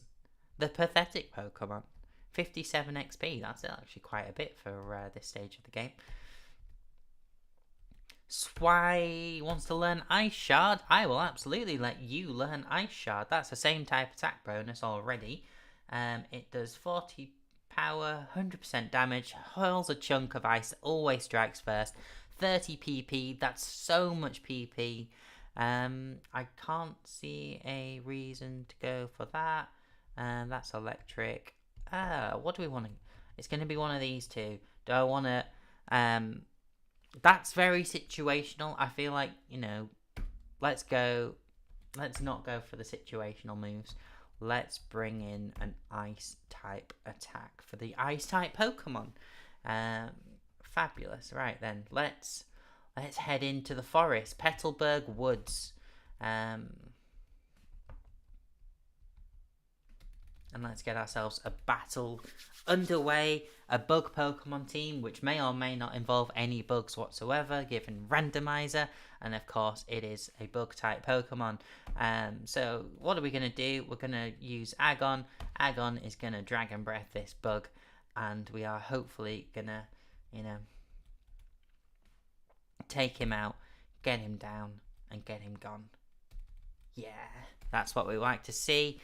the pathetic Pokemon. 57 XP, that's actually quite a bit for this stage of the game. Swai wants to learn Ice Shard. I will absolutely let you learn Ice Shard. That's the same type attack bonus already. It does 40 power, 100% damage, hurls a chunk of ice, always strikes first. 30 PP, that's so much PP. I can't see a reason to go for that. That's electric. What do we want to... It's going to be one of these two. Do I want to... That's very situational. I feel like, let's not go for the situational moves. Let's bring in an ice type attack for the ice type Pokemon. Fabulous. Right then, let's head into the forest, Petalburg Woods. And let's get ourselves a battle underway. A bug Pokemon team, which may or may not involve any bugs whatsoever, given randomizer. And of course, it is a bug type Pokemon. So what are we going to do? We're going to use Agon. Agon is going to Dragon Breath this bug. And we are hopefully going to, take him out, get him down, and get him gone. Yeah, that's what we like to see.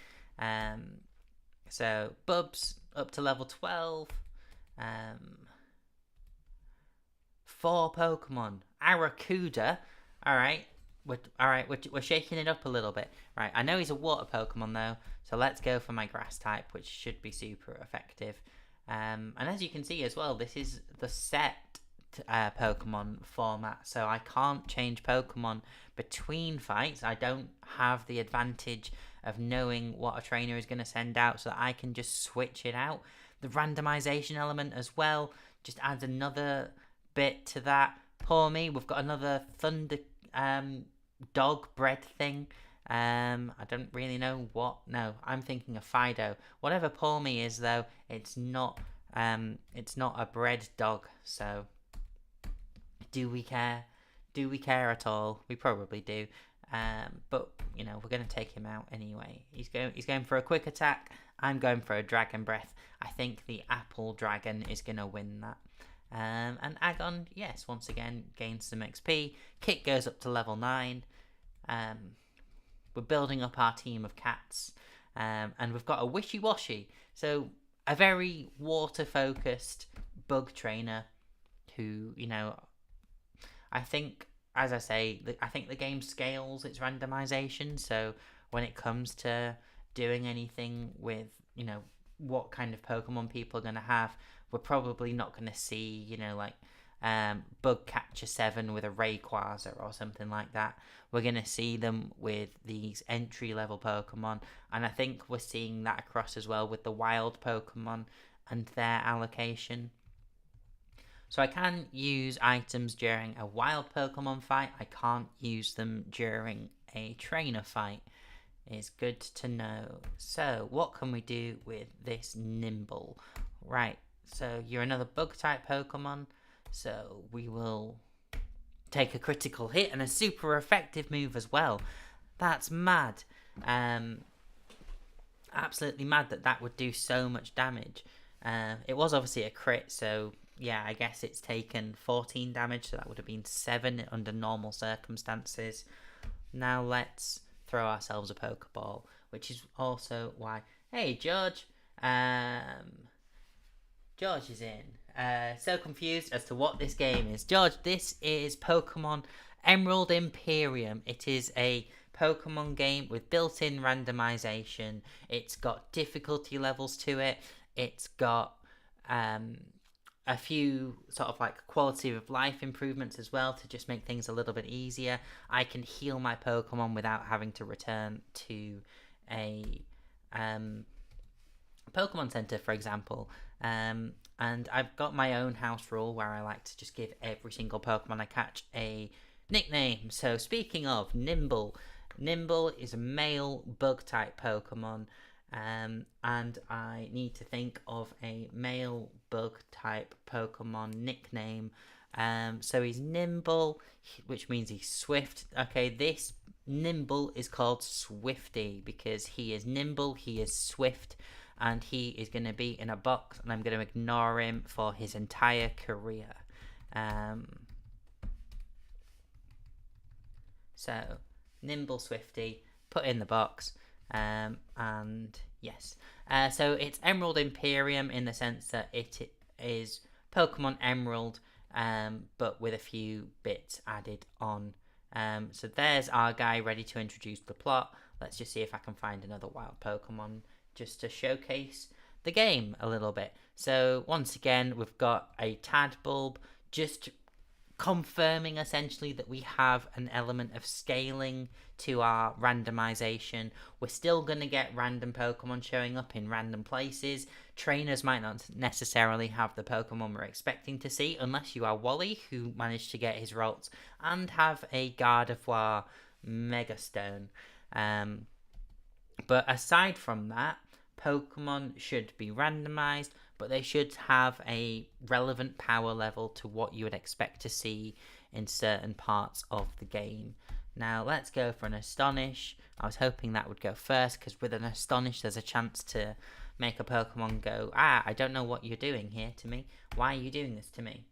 So, Bubs up to level 12. 4 Pokemon. Arracuda. Alright. We're shaking it up a little bit. Right, I know he's a water Pokemon though, so let's go for my grass type, which should be super effective. And as you can see as well, this is the set Pokemon format, so I can't change Pokemon between fights. I don't have the advantage of knowing what a trainer is going to send out, so that I can just switch it out. The randomization element as well just adds another bit to that. Poor me, we've got another Thunder dog bred thing. I don't really know what. No, I'm thinking of Fido. Whatever Poor me is though, it's not a bred dog. So do we care? Do we care at all? We probably do. But we're going to take him out anyway. He's going for a quick attack. I'm going for a Dragon Breath. I think the Apple Dragon is going to win that. And Agon, yes, once again gains some XP. Kit goes up to level 9. We're building up our team of cats, and we've got a Wishy-Washy. So a very water-focused bug trainer who, I think, as I say, I think the game scales its randomization. So when it comes to doing anything with, what kind of Pokemon people are going to have, we're probably not going to see, Bug Catcher 7 with a Rayquaza or something like that. We're going to see them with these entry-level Pokemon. And I think we're seeing that across as well with the wild Pokemon and their allocation. So I can use items during a wild Pokemon fight. I can't use them during a trainer fight. It's good to know. So what can we do with this Nimble? Right, so you're another bug type Pokemon. So we will take a critical hit and a super effective move as well. That's mad. Absolutely mad that would do so much damage. It was obviously a crit, so yeah, I guess it's taken 14 damage, so that would have been 7 under normal circumstances. Now let's throw ourselves a Pokeball, which is also why... Hey, George! George is in. So confused as to what this game is. George, this is Pokemon Emerald Imperium. It is a Pokemon game with built-in randomization. It's got difficulty levels to it. It's got a few sort of like quality of life improvements as well to just make things a little bit easier. I can heal my Pokemon without having to return to a Pokemon Center, for example. And I've got my own house rule where I like to just give every single Pokemon I catch a nickname. So speaking of Nimble, Nimble is a male bug type Pokemon. And I need to think of a male bug type Pokemon nickname. So he's Nimble, which means he's swift. Okay, this Nimble is called Swifty because he is nimble, he is swift, and he is going to be in a box, and I'm going to ignore him for his entire career. So, Nimble Swifty, put in the box. And yes. So it's Emerald Imperium in the sense that it is Pokemon Emerald, but with a few bits added on. So there's our guy ready to introduce the plot. Let's just see if I can find another wild Pokemon just to showcase the game a little bit. So once again, we've got a Tadbulb, just confirming essentially that we have an element of scaling to our randomization. We're still going to get random Pokemon showing up in random places. Trainers might not necessarily have the Pokemon we're expecting to see, unless you are Wally, who managed to get his Rolts and have a Gardevoir Megastone. But aside from that, Pokemon should be randomized, but they should have a relevant power level to what you would expect to see in certain parts of the game. Now let's go for an Astonish. I was hoping that would go first, because with an Astonish there's a chance to make a Pokemon go, I don't know what you're doing here to me. Why are you doing this to me?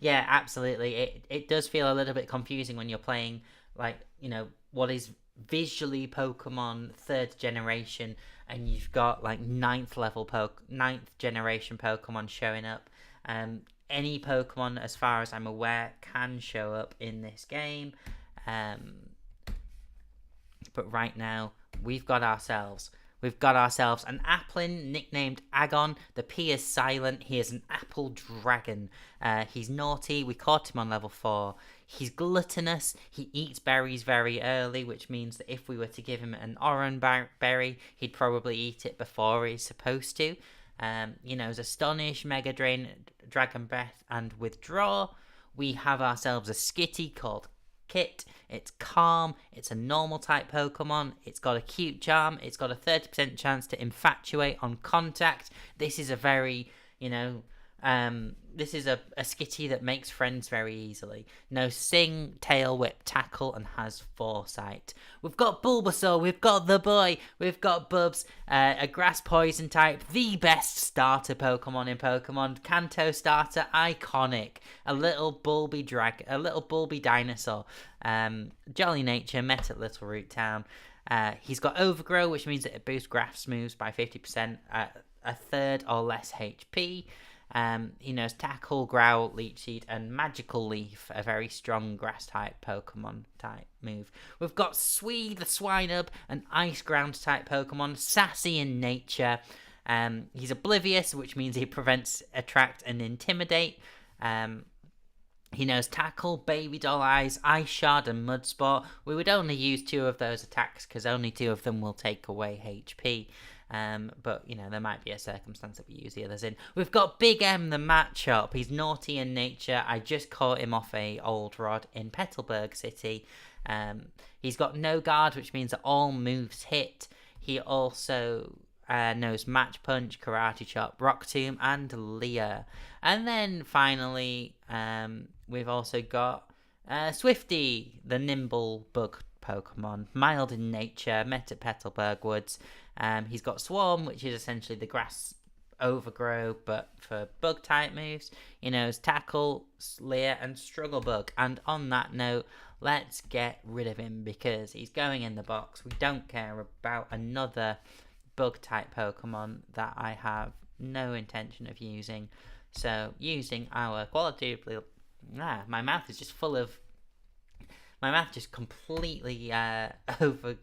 Yeah, absolutely. It does feel a little bit confusing when you're playing, like, what is visually Pokemon 3rd generation, and you've got like ninth generation Pokemon showing up. Any Pokemon, as far as I'm aware, can show up in this game. But right now, we've got ourselves an Applin nicknamed Agon. The P is silent. He is an apple dragon. He's naughty. We caught him on level 4. He's gluttonous. He eats berries very early, which means that if we were to give him an orange berry, he'd probably eat it before he's supposed to. As Astonish, Mega Drain, Dragon Breath, and Withdraw, we have ourselves a Skitty called Kit. It's calm, it's a normal type Pokemon, it's got a cute charm, it's got a 30% chance to infatuate on contact. This is a very, this is a Skitty that makes friends very easily. No Sing, Tail Whip, Tackle, and has Foresight. We've got Bulbasaur, we've got the boy, we've got Bubs, a Grass Poison type, the best starter Pokemon in Pokemon, Kanto starter, iconic, a little bulby dinosaur, jolly nature, met at Little Root Town. He's got Overgrow, which means that it boosts grass moves by 50%, a third or less HP. He knows Tackle, Growl, Leech Seed, and Magical Leaf, a very strong grass type Pokemon type move. We've got Swede the Swinub, an Ice Ground type Pokemon, sassy in nature. He's oblivious, which means he prevents Attract and Intimidate. He knows Tackle, Baby Doll Eyes, Ice Shard, and Mudsport. We would only use 2 of those attacks because only 2 of them will take away HP. But, there might be a circumstance that we use the others in. We've got Big M, the Matchup. He's naughty in nature. I just caught him off a old rod in Petalburg City. He's got no guard, which means that all moves hit. He also knows Match Punch, Karate Chop, Rock Tomb, and Leer. And then finally, we've also got Swifty, the Nimble Bug Pokemon. Mild in nature, met at Petalburg Woods. He's got Swarm, which is essentially the grass Overgrow, but for bug type moves. He knows Tackle, Leer, and Struggle Bug. And on that note, let's get rid of him because he's going in the box. We don't care about another bug type Pokemon that I have no intention of using. So using our qualitatively, my mouth is just full of, my mouth just completely over,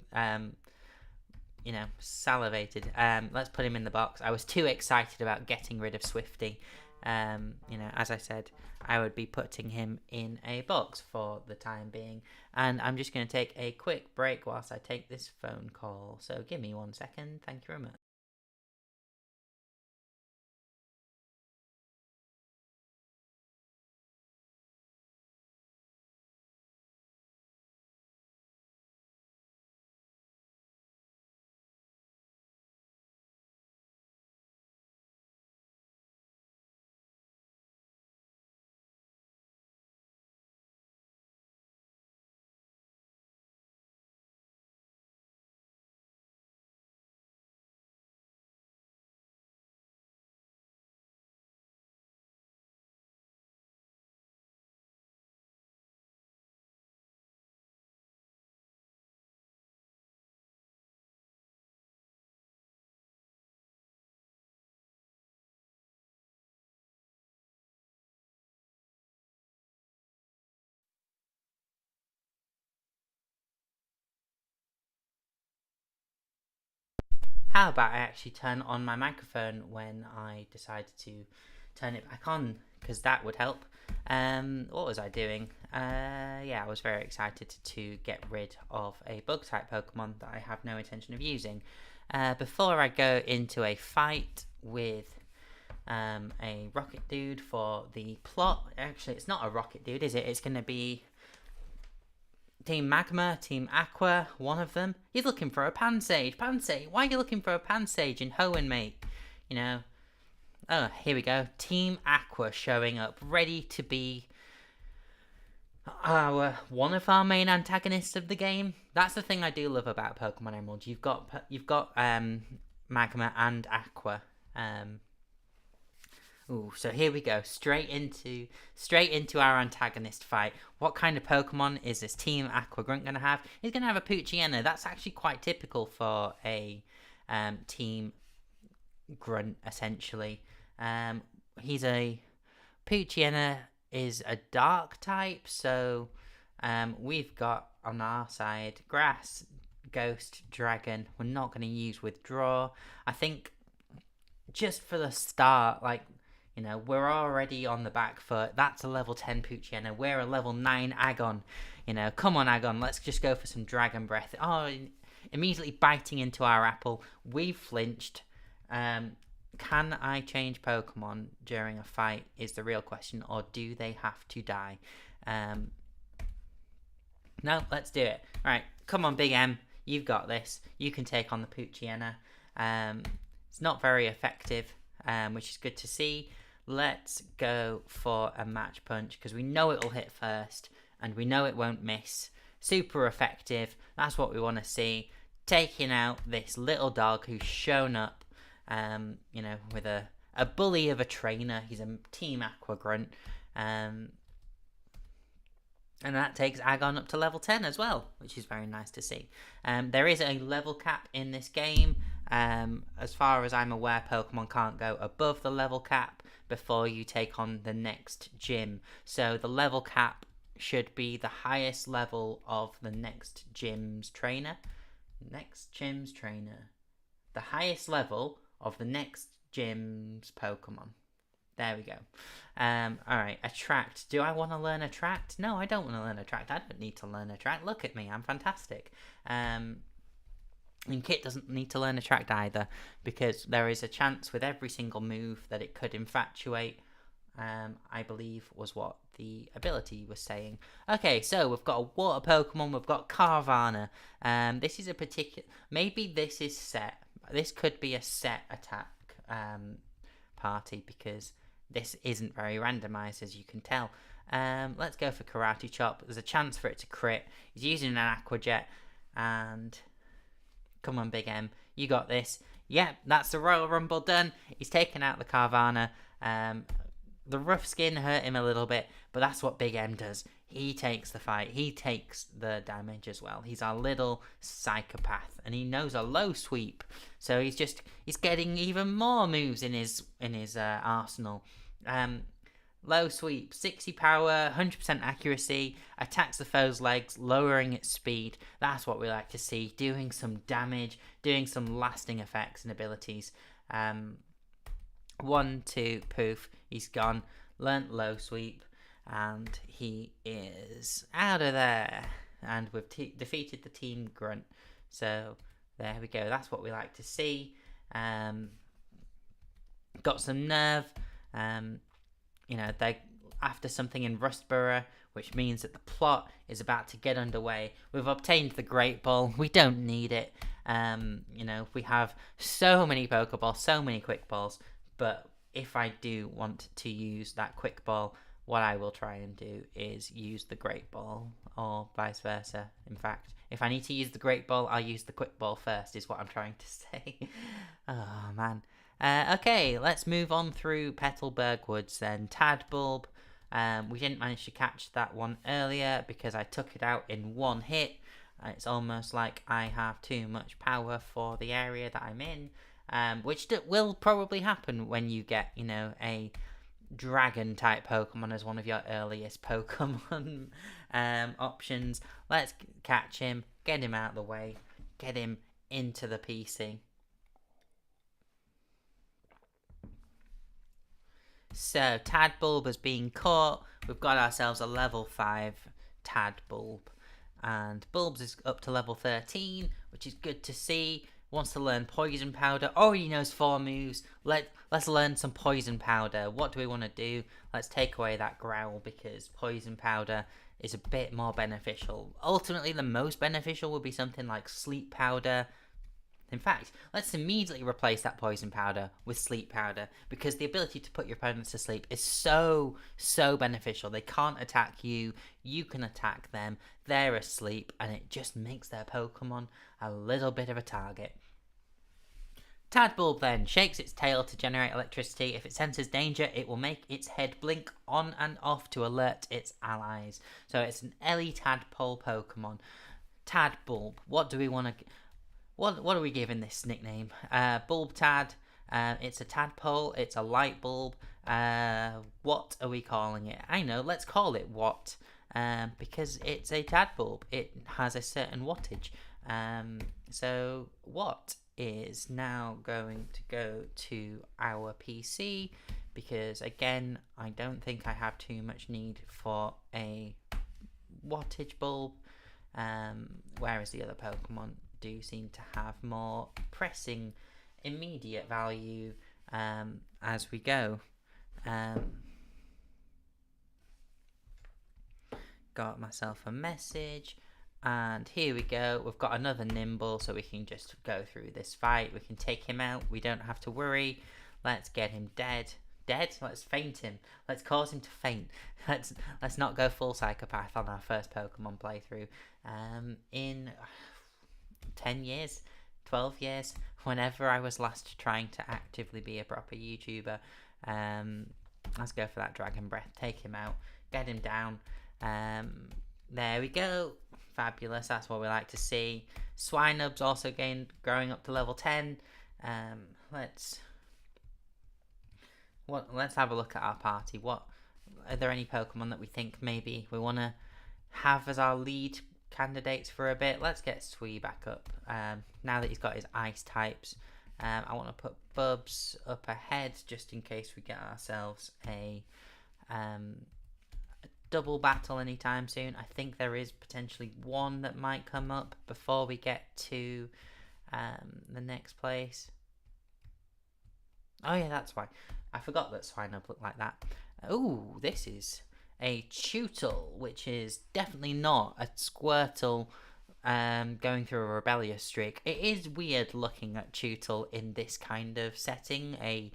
salivated. Let's put him in the box. I was too excited about getting rid of Swifty. As I said, I would be putting him in a box for the time being. And I'm just going to take a quick break whilst I take this phone call. So give me 1 second. Thank you very much. how about I actually turn on my microphone when I decide to turn it back on, because that would help. What was I doing? Yeah, I was very excited to get rid of a bug type Pokemon that I have no intention of using. Before I go into a fight with a Rocket Dude for the plot, actually it's not a Rocket Dude, is it? It's going to be Team Magma, Team Aqua, one of them. He's looking for a Pansage. Pansage, why are you looking for a Pansage in Hoenn, mate? You know. Oh, here we go. Team Aqua showing up, ready to be one of our main antagonists of the game. That's the thing I do love about Pokemon Emerald. You've got Magma and Aqua. So here we go, straight into our antagonist fight. What kind of Pokemon is this Team Aqua Grunt going to have? He's going to have a Poochyena. That's actually quite typical for a Team Grunt, essentially. He's a Poochyena is a Dark type, so we've got on our side Grass, Ghost, Dragon. We're not going to use Withdraw. I think just for the start, we're already on the back foot. That's a level 10 Poochyena. We're a level 9 Agon. Come on, Agon. Let's just go for some Dragon Breath. Oh, immediately biting into our apple. We've flinched. Can I change Pokemon during a fight is the real question, or do they have to die? No, let's do it. All right, come on, Big M. You've got this. You can take on the Poochyena. It's not very effective, which is good to see. Let's go for a Match Punch, because we know it'll hit first, and we know it won't miss. Super effective. That's what we want to see. Taking out this little dog who's shown up, with a bully of a trainer. He's a Team Aqua Grunt. And that takes Agon up to level 10 as well, which is very nice to see. There is a level cap in this game. As far as I'm aware, Pokemon can't go above the level cap before you take on the next gym. So the level cap should be the highest level of the next gym's trainer. The highest level of the next gym's Pokemon. There we go. Alright, Attract. Do I want to learn Attract? No, I don't want to learn Attract. I don't need to learn Attract. Look at me, I'm fantastic. And Kit doesn't need to learn Attract either, because there is a chance with every single move that it could Infatuate. I believe was what the ability was saying. Okay, so we've got a water Pokemon. We've got Carvanha. This is a particular... Maybe this is set. This could be a set attack party, because this isn't very randomized, as you can tell. Let's go for Karate Chop. There's a chance for it to crit. He's using an Aqua Jet, and come on, Big M, you got this. Yep, that's the Royal Rumble done. He's taken out the Carvanha. The rough skin hurt him a little bit, but that's what Big M does. He takes the fight. He takes the damage as well. He's our little psychopath, and he knows a low sweep. So he's getting even more moves in his arsenal. Low sweep, 60 power, 100% accuracy, attacks the foe's legs, lowering its speed. That's what we like to see. Doing some damage, doing some lasting effects and abilities. 1, 2, poof, he's gone. Learnt low sweep, and he is out of there. And we've defeated the Team Grunt. So there we go. That's what we like to see. Got some nerve. They after something in Rustborough, which means that the plot is about to get underway. We've obtained the Great Ball. We don't need it. We have so many Pokeballs, so many Quick Balls. But if I do want to use that Quick Ball, what I will try and do is use the Great Ball, or vice versa. In fact, if I need to use the Great Ball, I'll use the Quick Ball first, is what I'm trying to say. Oh, man. Okay, let's move on through Petalburg Woods then. Tadbulb. We didn't manage to catch that one earlier because I took it out in one hit. It's almost like I have too much power for the area that I'm in. Which will probably happen when you get, a dragon-type Pokemon as one of your earliest Pokemon options. Let's catch him, get him out of the way, get him into the PC. So Tadbulb has been caught. We've got ourselves a level 5 Tadbulb. And Bulbs is up to level 13, which is good to see. Wants to learn Poison Powder. Already knows 4 moves. Let's learn some Poison Powder. What do we want to do? Let's take away that Growl because Poison Powder is a bit more beneficial. Ultimately, the most beneficial would be something like Sleep Powder. In fact, let's immediately replace that Poison Powder with Sleep Powder because the ability to put your opponents to sleep is so beneficial. They can't attack you, you can attack them, they're asleep, and it just makes their Pokemon a little bit of a target. Tadbulb then shakes its tail to generate electricity. If it senses danger, it will make its head blink on and off to alert its allies. So it's an Ellie Tadpole Pokemon. Tadbulb, what do we want to... What are we giving this nickname? Bulb Tad. It's a tadpole. It's a light bulb. What are we calling it? I know. Let's call it Watt. Because it's a tadbulb. It has a certain wattage. So Watt is now going to go to our PC because again, I don't think I have too much need for a wattage bulb. Whereas the other Pokemon do seem to have more pressing immediate value as we go. Got myself a message and here we go. We've got another Nimble so we can just go through this fight. We can take him out. We don't have to worry. Let's get him dead. Let's faint him. Let's cause him to faint. Let's not go full psychopath on our first Pokemon playthrough. In 10 years, 12 years, whenever I was last trying to actively be a proper YouTuber. Let's go for that Dragon Breath. Take him out. Get him down. There we go. Fabulous. That's what we like to see. Swinub's also growing up to level 10. Let's have a look at our party. Are there any Pokemon that we think maybe we want to have as our lead candidates for a bit? Let's get Swee back up. Now that he's got his ice types, I want to put Bubs up ahead just in case we get ourselves a double battle anytime soon. I think there is potentially one that might come up before we get to the next place. Oh yeah, that's why. I forgot that Swinub looked like that. Oh, this is a Tootle, which is definitely not a Squirtle going through a rebellious streak. It is weird looking at Tootle in this kind of setting, a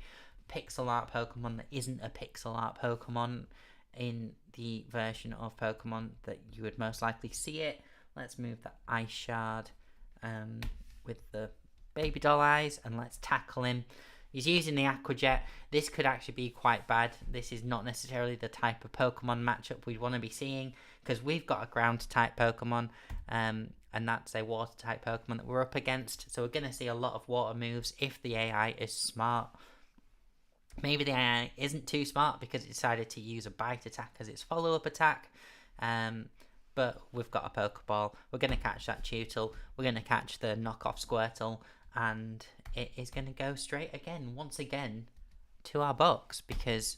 pixel art Pokemon that isn't a pixel art Pokemon in the version of Pokemon that you would most likely see it. Let's move the Ice Shard with the baby doll eyes and let's tackle him. He's using the Aqua Jet. This could actually be quite bad. This is not necessarily the type of Pokemon matchup we'd want to be seeing because we've got a ground type Pokemon and that's a water type Pokemon that we're up against. So we're going to see a lot of water moves if the AI is smart. Maybe the AI isn't too smart because it decided to use a bite attack as its follow-up attack. But we've got a Pokeball. We're going to catch that Tootle. We're going to catch the knockoff Squirtle. And it is going to go straight once again, to our box because,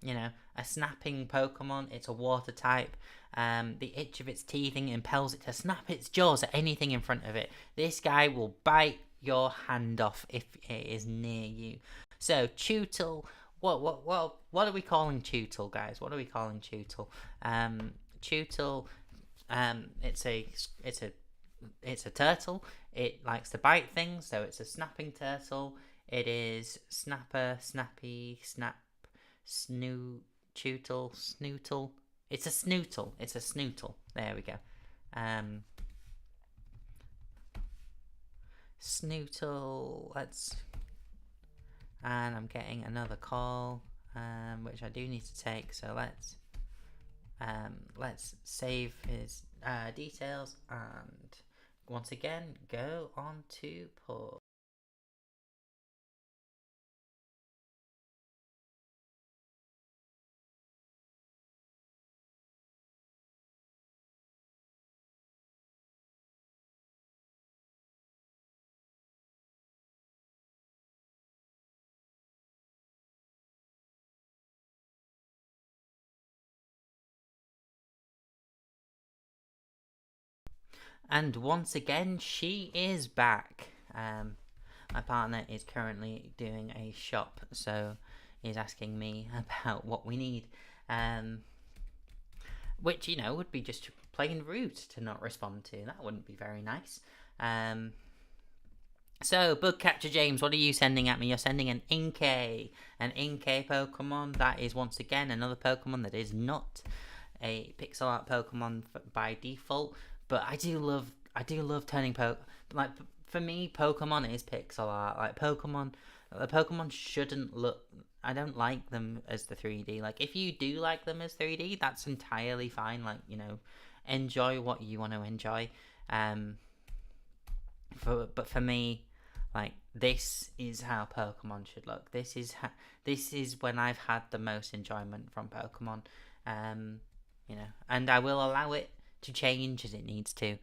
you know, a snapping Pokemon, it's a water type. The itch of its teething impels it to snap its jaws at anything in front of it. This guy will bite your hand off if it is near you. So Tootle, what are we calling Tootle, guys? What are we calling Tootle? Tootle, it's a turtle. It likes to bite things, so it's a snapping turtle. It is snapper, snappy, snap, Tootle, snootle. It's a snootle. It's a snootle. There we go. Snootle. And I'm getting another call, which I do need to take. So let's save his details and once again go on to pause. And once again, she is back. My partner is currently doing a shop, so he's asking me about what we need. Which, would be just plain rude to not respond to. That wouldn't be very nice. So, Bugcatcher James, what are you sending at me? You're sending an Inkay. An Inkay Pokemon. That is, once again, another Pokemon that is not a pixel art Pokemon by default. But I do love turning like, for me, Pokemon is pixel art. Like, the Pokemon shouldn't look... I don't like them as the 3D. Like, if you do like them as 3D, that's entirely fine. Like, enjoy what you want to enjoy. But for me, like, this is how Pokemon should look. This is when I've had the most enjoyment from Pokemon. And I will allow it to change as it needs to.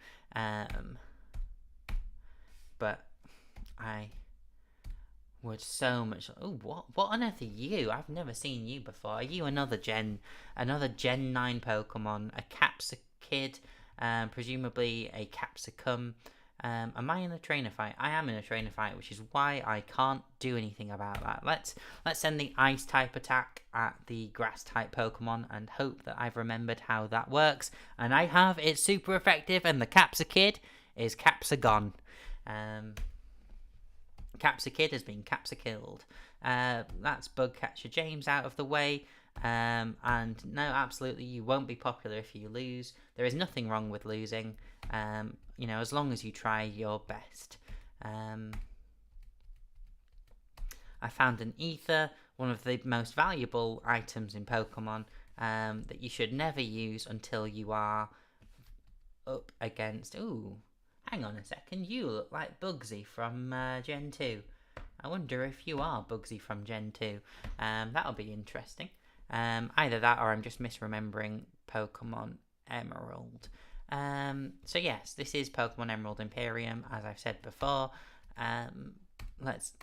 But I would so much... Oh, what on earth are you? I've never seen you before. Are you another Gen 9 Pokemon? A Capsakid, presumably a Capsicum. Am I in a trainer fight? I am in a trainer fight, which is why I can't do anything about that. Let's send the ice type attack at the grass type Pokemon and hope that I've remembered how that works. And I have. It's super effective, and the Capsakid is Capsagon. Capsakid has been Capsakilled. That's Bugcatcher James out of the way. And no, absolutely, you won't be popular if you lose. There is nothing wrong with losing, as long as you try your best. I found an ether, one of the most valuable items in Pokemon, that you should never use until you are up against... Ooh, hang on a second, you look like Bugsy from Gen 2. I wonder if you are Bugsy from Gen 2. That'll be interesting. Either that or I'm just misremembering Pokemon Emerald. So yes, this is Pokemon Emerald Imperium, as I've said before. Let's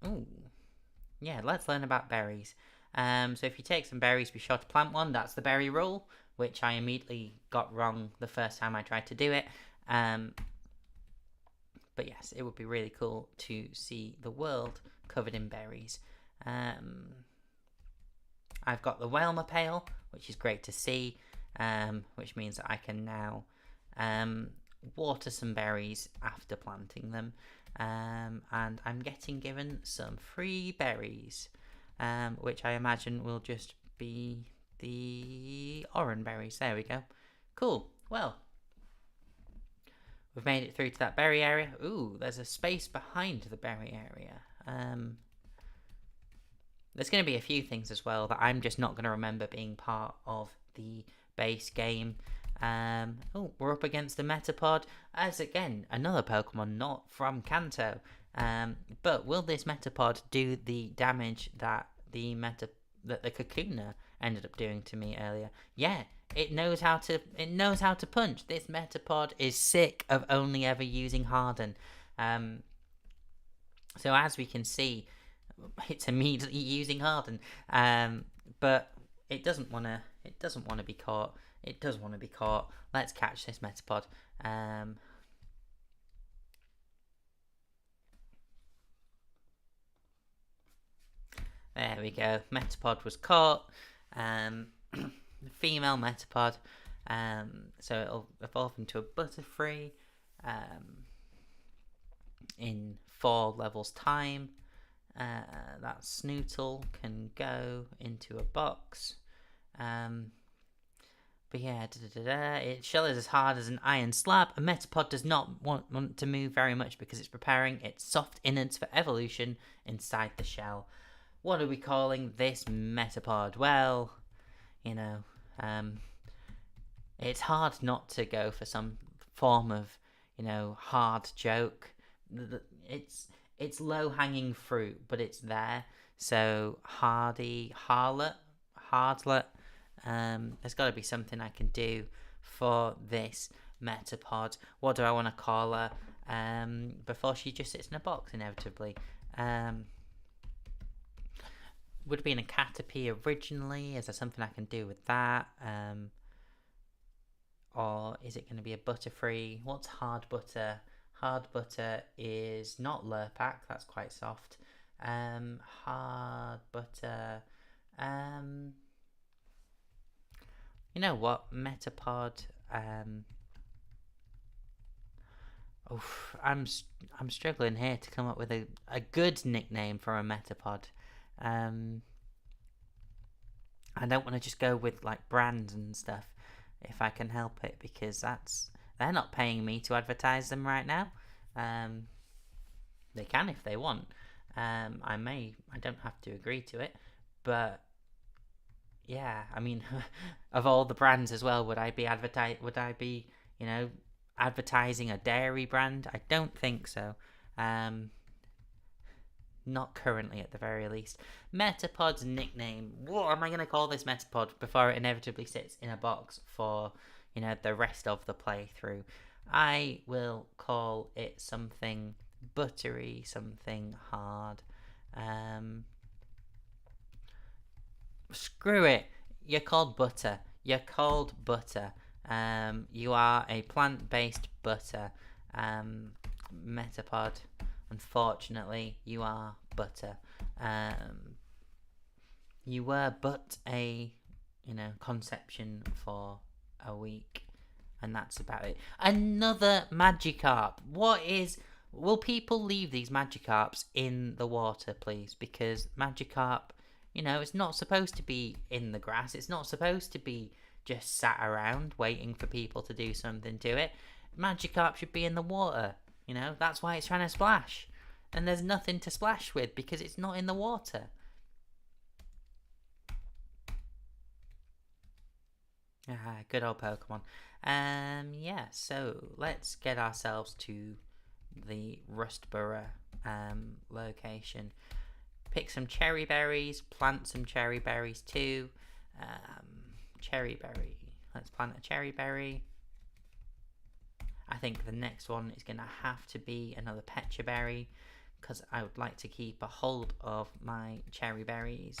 learn about berries. So if you take some berries, be sure to plant one. That's the berry rule, which I immediately got wrong the first time I tried to do it. But yes, it would be really cool to see the world covered in berries. I've got the Whelmer Pail, which is great to see, which means that I can now water some berries after planting them. And I'm getting given some free berries, which I imagine will just be the orange berries. There we go. Cool. Well, we've made it through to that berry area. Ooh, there's a space behind the berry area. There's going to be a few things as well that I'm just not going to remember being part of the base game. We're up against the Metapod, as again, another Pokemon not from Kanto. But will this Metapod do the damage that the Kakuna ended up doing to me earlier? Yeah, it knows how to punch. This Metapod is sick of only ever using Harden. So as we can see, it's immediately using Harden. But it doesn't want to be caught. It does want to be caught. Let's catch this Metapod. There we go. Metapod was caught. Female Metapod. So it'll evolve into a Butterfree in 4 levels time. That Snootle can go into a box. But yeah, its shell is as hard as an iron slab. A Metapod does not want to move very much because it's preparing its soft innards for evolution inside the shell. What are we calling this Metapod? Well, it's hard not to go for some form of, hard joke. It's low-hanging fruit, but it's there. So, Hardlet. There's got to be something I can do for this Metapod. What do I want to call her? Before she just sits in a box, inevitably. Would have been a Caterpie originally. Is there something I can do with that? Or is it going to be a butterfree? What's hard butter? Hard butter is not Lurpak, that's quite soft. Hard butter. You know what? Metapod. Oof, I'm struggling here to come up with a good nickname for a Metapod. I don't want to just go with like brands and stuff if I can help it, because they're not paying me to advertise them right now. They can if they want. I don't have to agree to it, but yeah, I mean, of all the brands as well, would I be advertising a dairy brand? I don't think so. Not currently, at the very least. Metapod's nickname. What am I going to call this Metapod before it inevitably sits in a box for, the rest of the playthrough? I will call it something buttery, something hard. Screw it. You're called butter. You are a plant-based butter. Metapod. Unfortunately, you are butter. You were but a, conception for a week, and that's about it. Another Magikarp. Will people leave these Magikarps in the water, please? Because Magikarp, it's not supposed to be in the grass. It's not supposed to be just sat around waiting for people to do something to it. Magikarp should be in the water. That's why it's trying to splash. And there's nothing to splash with because it's not in the water. Good old Pokemon. So let's get ourselves to the Rustborough location. Pick some cherry berries, plant some cherry berries too. Cherry berry. Let's plant a cherry berry. I think the next one is going to have to be another Pecha berry, because I would like to keep a hold of my cherry berries,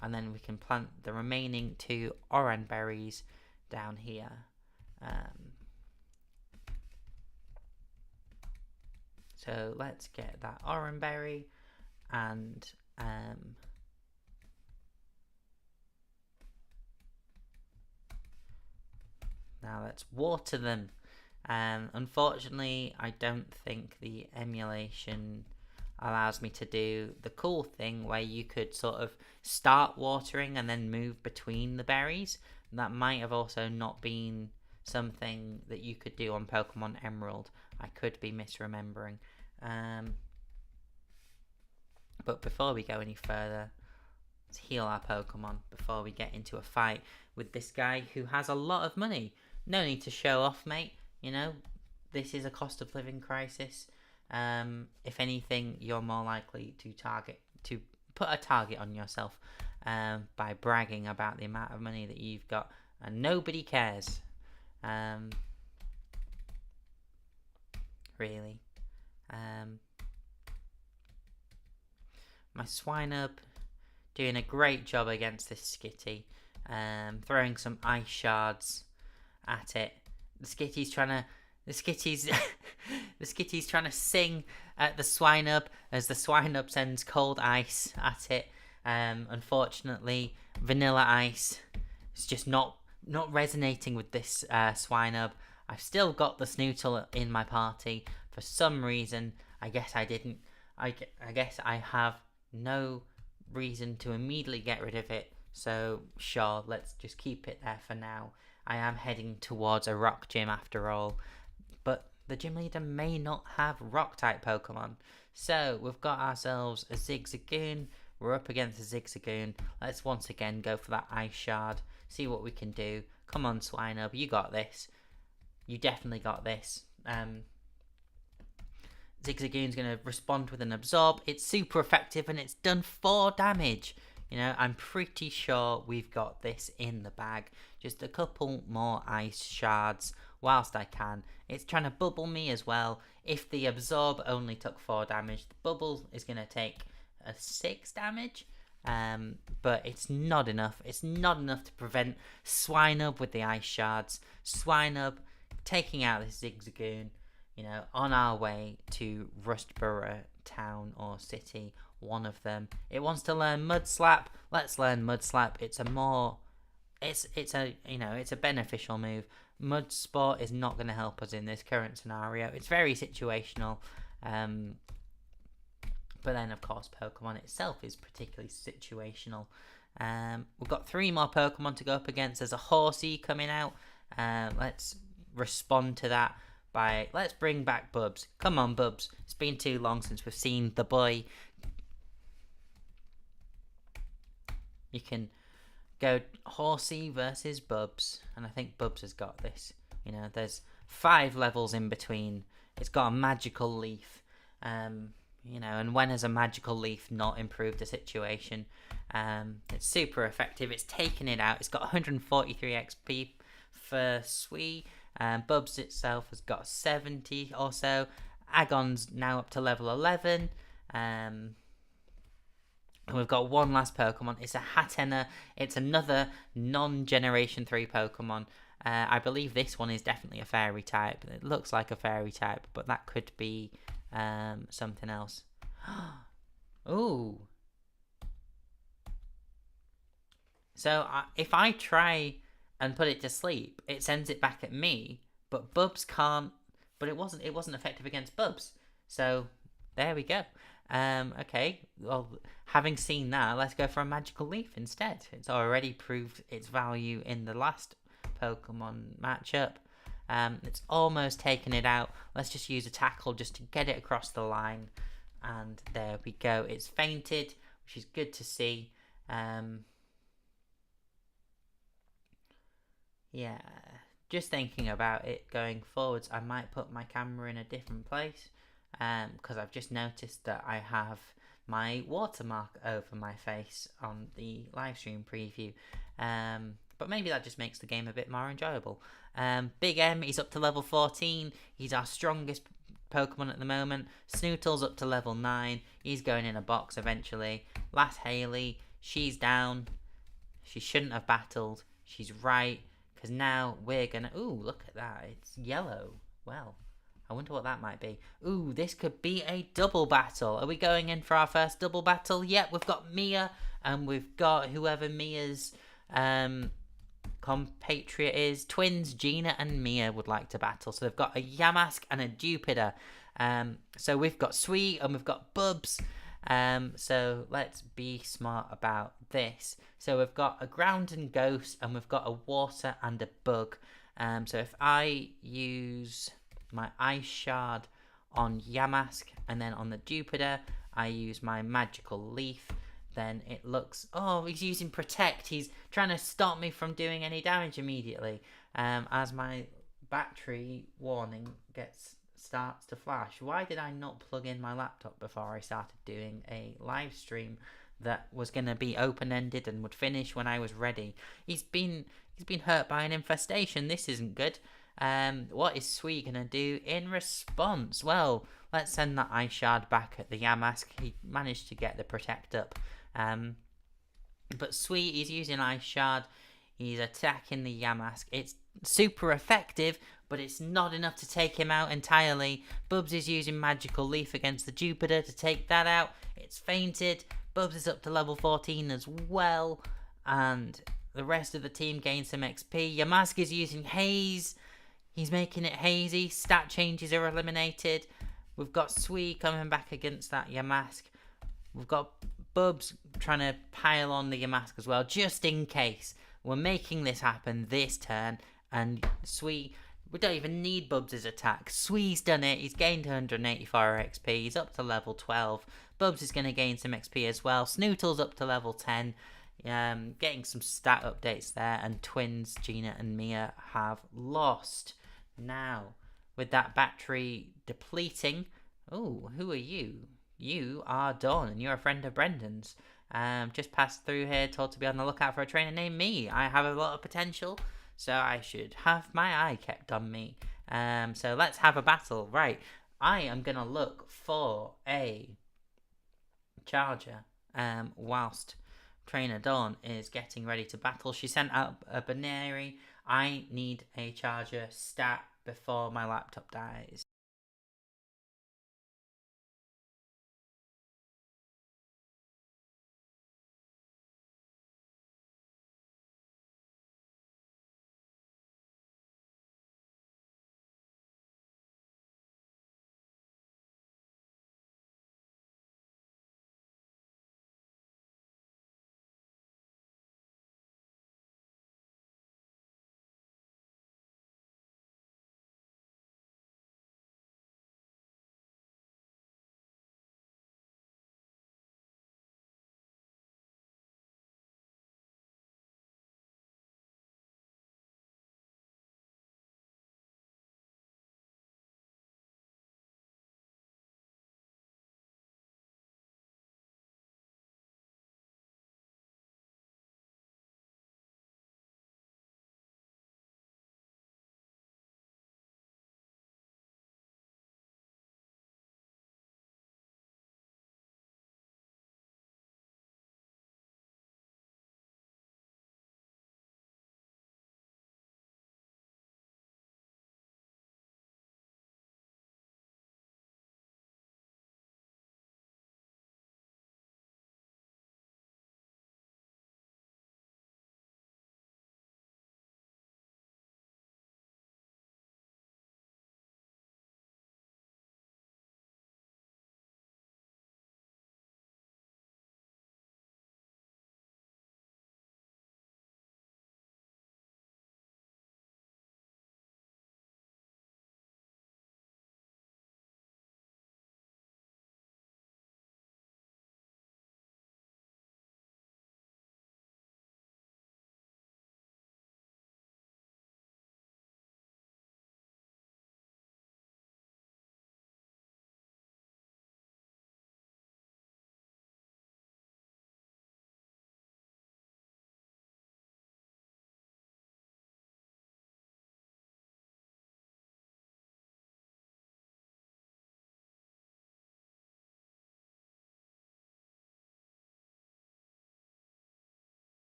and then we can plant the remaining 2 orange berries down here. So let's get that orange berry, and now let's water them. Unfortunately, I don't think the emulation allows me to do the cool thing where you could sort of start watering and then move between the berries. That might have also not been something that you could do on Pokemon Emerald. I could be misremembering. But before we go any further, let's heal our Pokemon before we get into a fight with this guy who has a lot of money. No need to show off, mate. This is a cost of living crisis. If anything, you're more likely to put a target on yourself by bragging about the amount of money that you've got, and nobody cares. Really. My Swinub doing a great job against this Skitty, throwing some ice shards at it. The Skitty's trying to sing at the Swinub as the Swinub sends cold ice at it. Unfortunately, vanilla ice is just not resonating with this Swinub. I've still got the Snootle in my party for some reason. I guess I didn't. I guess I have no reason to immediately get rid of it. So sure, let's just keep it there for now. I am heading towards a rock gym after all, but the gym leader may not have rock type Pokemon. So we've got ourselves a Zigzagoon. We're up against a Zigzagoon. Let's once again go for that Ice Shard. See what we can do. Come on, Swinub, you got this. You definitely got this. Zigzagoon's going to respond with an Absorb. It's super effective and it's done 4 damage. I'm pretty sure we've got this in the bag. Just a couple more ice shards whilst I can. It's trying to bubble me as well. If the Absorb only took 4 damage, the bubble is going to take a 6 damage. But it's not enough. It's not enough to prevent Swinub with the ice shards. Swinub taking out this Zigzagoon, on our way to Rustborough town or city, one of them. It wants to learn Mud Slap. Let's learn Mud Slap. It's a beneficial move. Mud Sport is not going to help us in this current scenario. It's very situational. But then, of course, Pokemon itself is particularly situational. We've got 3 more Pokemon to go up against. There's a Horsey coming out. Let's respond to that let's bring back Bubs. Come on, Bubs. It's been too long since we've seen the boy. You can go Horsey versus Bubs, and I think Bubs has got this. There's 5 levels in between. It's got a magical leaf. And when has a magical leaf not improved the situation? It's super effective. It's taken it out. It's got 143 XP for Sweet. Bubs itself has got 70 or so. Agon's now up to level 11. And we've got one last Pokemon. It's a Hatenna. It's another non-Generation 3 Pokemon. I believe this one is definitely a Fairy type. It looks like a Fairy type, but that could be something else. Ooh. So if I try and put it to sleep, it sends it back at me, but Bubs can't. But it wasn't effective against Bubs. So there we go. Okay, well, having seen that, let's go for a Magical Leaf instead. It's already proved its value in the last Pokemon matchup. It's almost taken it out. Let's just use a Tackle just to get it across the line. And there we go. It's fainted, which is good to see. Yeah, just thinking about it going forwards, I might put my camera in a different place. Because I've just noticed that I have my watermark over my face on the live stream preview. But maybe that just makes the game a bit more enjoyable. Big M, he's up to level 14. He's our strongest Pokemon at the moment. Snootle's up to level 9. He's going in a box eventually. Last Haley, she's down. She shouldn't have battled. She's right. Because now we're going to... Ooh, look at that. It's yellow. Well, I wonder what that might be. Ooh, this could be a double battle. Are we going in for our first double battle? Yep, we've got Mia. And we've got whoever Mia's... compatriot is. Twins Gina and Mia would like to battle, so they've got a Yamask and a Jupiter. So we've got Sweet and we've got Bubs. So let's be smart about this. So we've got a Ground and Ghost, and we've got a Water and a Bug. So if I use my Ice Shard on Yamask, and then on the Jupiter I use my Magical Leaf, then it looks... Oh, he's using Protect. He's trying to stop me from doing any damage immediately. As my battery warning starts to flash. Why did I not plug in my laptop before I started doing a live stream that was going to be open-ended and would finish when I was ready? He's been hurt by an infestation. This isn't good. What is Sweet going to do in response? Well, let's send that Ice Shard back at the Yamask. He managed to get the Protect up. But Sweet is using Ice Shard. He's attacking the Yamask. It's super effective, but it's not enough to take him out entirely. Bubs is using Magical Leaf against the Jupiter to take that out. It's fainted. Bubs is up to level 14 as well. And the rest of the team gains some XP. Yamask is using Haze. He's making it hazy. Stat changes are eliminated. We've got Sweet coming back against that Yamask. We've got Bubs trying to pile on the Yamask as well, just in case. We're making this happen this turn. And Sweet, we don't even need Bubs' attack. Sweet's done it. He's gained 184 XP. He's up to level 12. Bubs is going to gain some XP as well. Snootle's up to level 10. Getting some stat updates there. And Twins, Gina and Mia have lost. Now, with that battery depleting... Oh, who are you? You are Dawn, and you're a friend of Brendan's. Just passed through here, told to be on the lookout for a trainer named me. I have a lot of potential, so I should have my eye kept on me. So let's have a battle. Right, I am going to look for a charger whilst trainer Dawn is getting ready to battle. She sent out a binary. I need a charger stat before my laptop dies.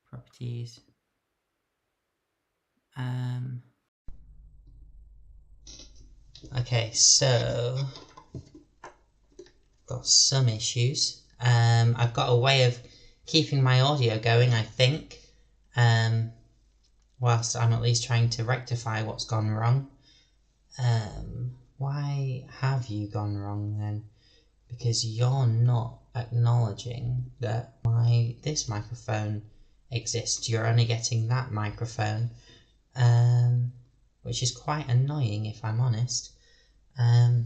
Properties. Okay, so got some issues. I've got a way of keeping my audio going, I think, whilst I'm at least trying to rectify what's gone wrong. Why have you gone wrong then? Because you're not acknowledging that this microphone exists. You're only getting that microphone, which is quite annoying if I'm honest. So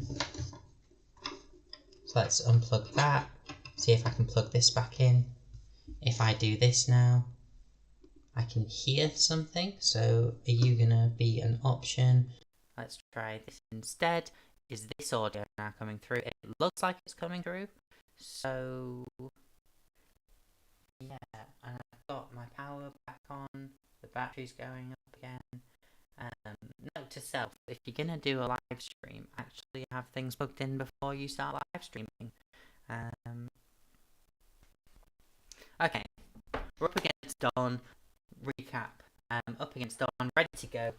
let's unplug that, see if I can plug this back in. If I do this now, I can hear something, so are you gonna be an option? Let's try this instead. Is this audio now coming through? It looks like it's coming through, so yeah, and I've got my power back on, the battery's going up again. Note to self, if you're gonna do a live stream, actually have things plugged in before you start live streaming. Okay, we're up against Dawn. Recap. Up against Dawn, ready to go.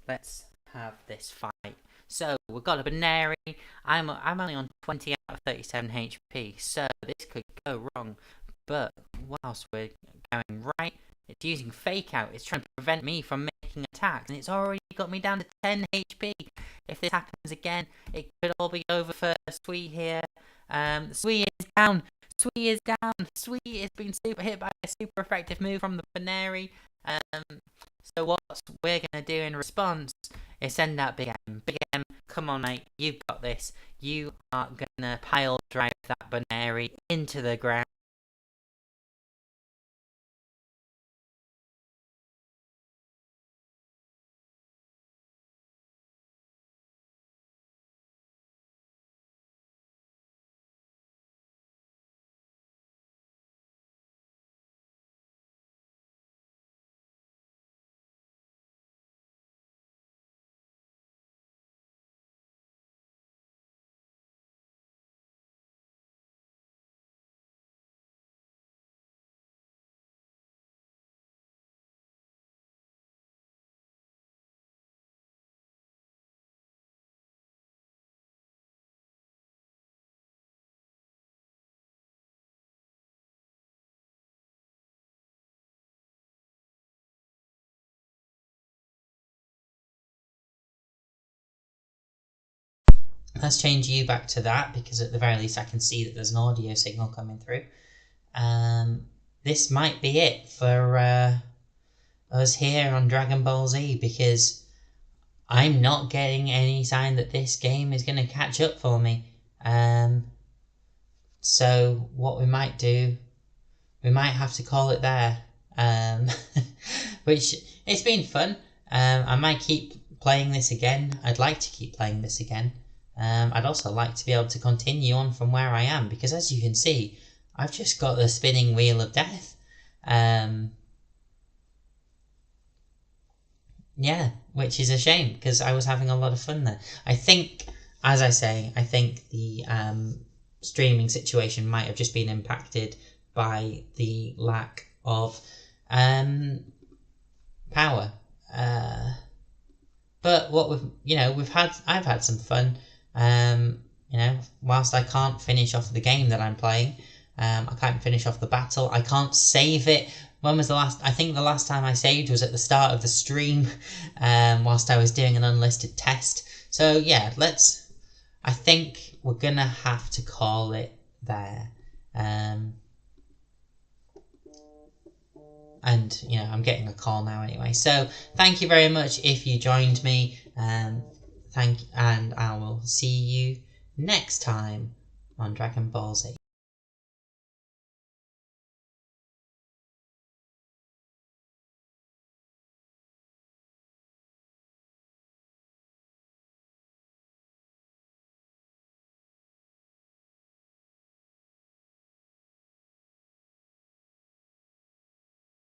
Let's have this fight. So we've got a binary. I'm only on 20 out of 37 HP, so this could go wrong. But whilst we're going right, it's using fake out. It's trying to prevent me from making attacks, and it's already got me down to 10 HP. If this happens again, it could all be over for Sweet here. Sweet is down. Sweet is down. Sweet has been super hit by a super effective move from the binary. So what we're going to do in response is send out Big M. Big M, come on mate, you've got this. You are going to pile drive that binary into the ground. Let's change you back to that, because at the very least I can see that there's an audio signal coming through. This might be it for us here on Dragon Ball Z, because I'm not getting any sign that this game is going to catch up for me. So what we might do, we might have to call it there. Which, it's been fun. I might keep playing this again. I'd like to keep playing this again. I'd also like to be able to continue on from where I am, because as you can see, I've just got the spinning wheel of death. Yeah, which is a shame, because I was having a lot of fun there. I think, as I say, I think the streaming situation might have just been impacted by the lack of power. But what I've had some fun. Whilst I can't finish off the game that I'm playing, I can't finish off the battle. I can't save it. When was the last? I think the last time I saved was at the start of the stream, whilst I was doing an unlisted test. So yeah, I think we're gonna have to call it there. And I'm getting a call now anyway. So thank you very much if you joined me. And I will see you next time on Dragon Ball Z.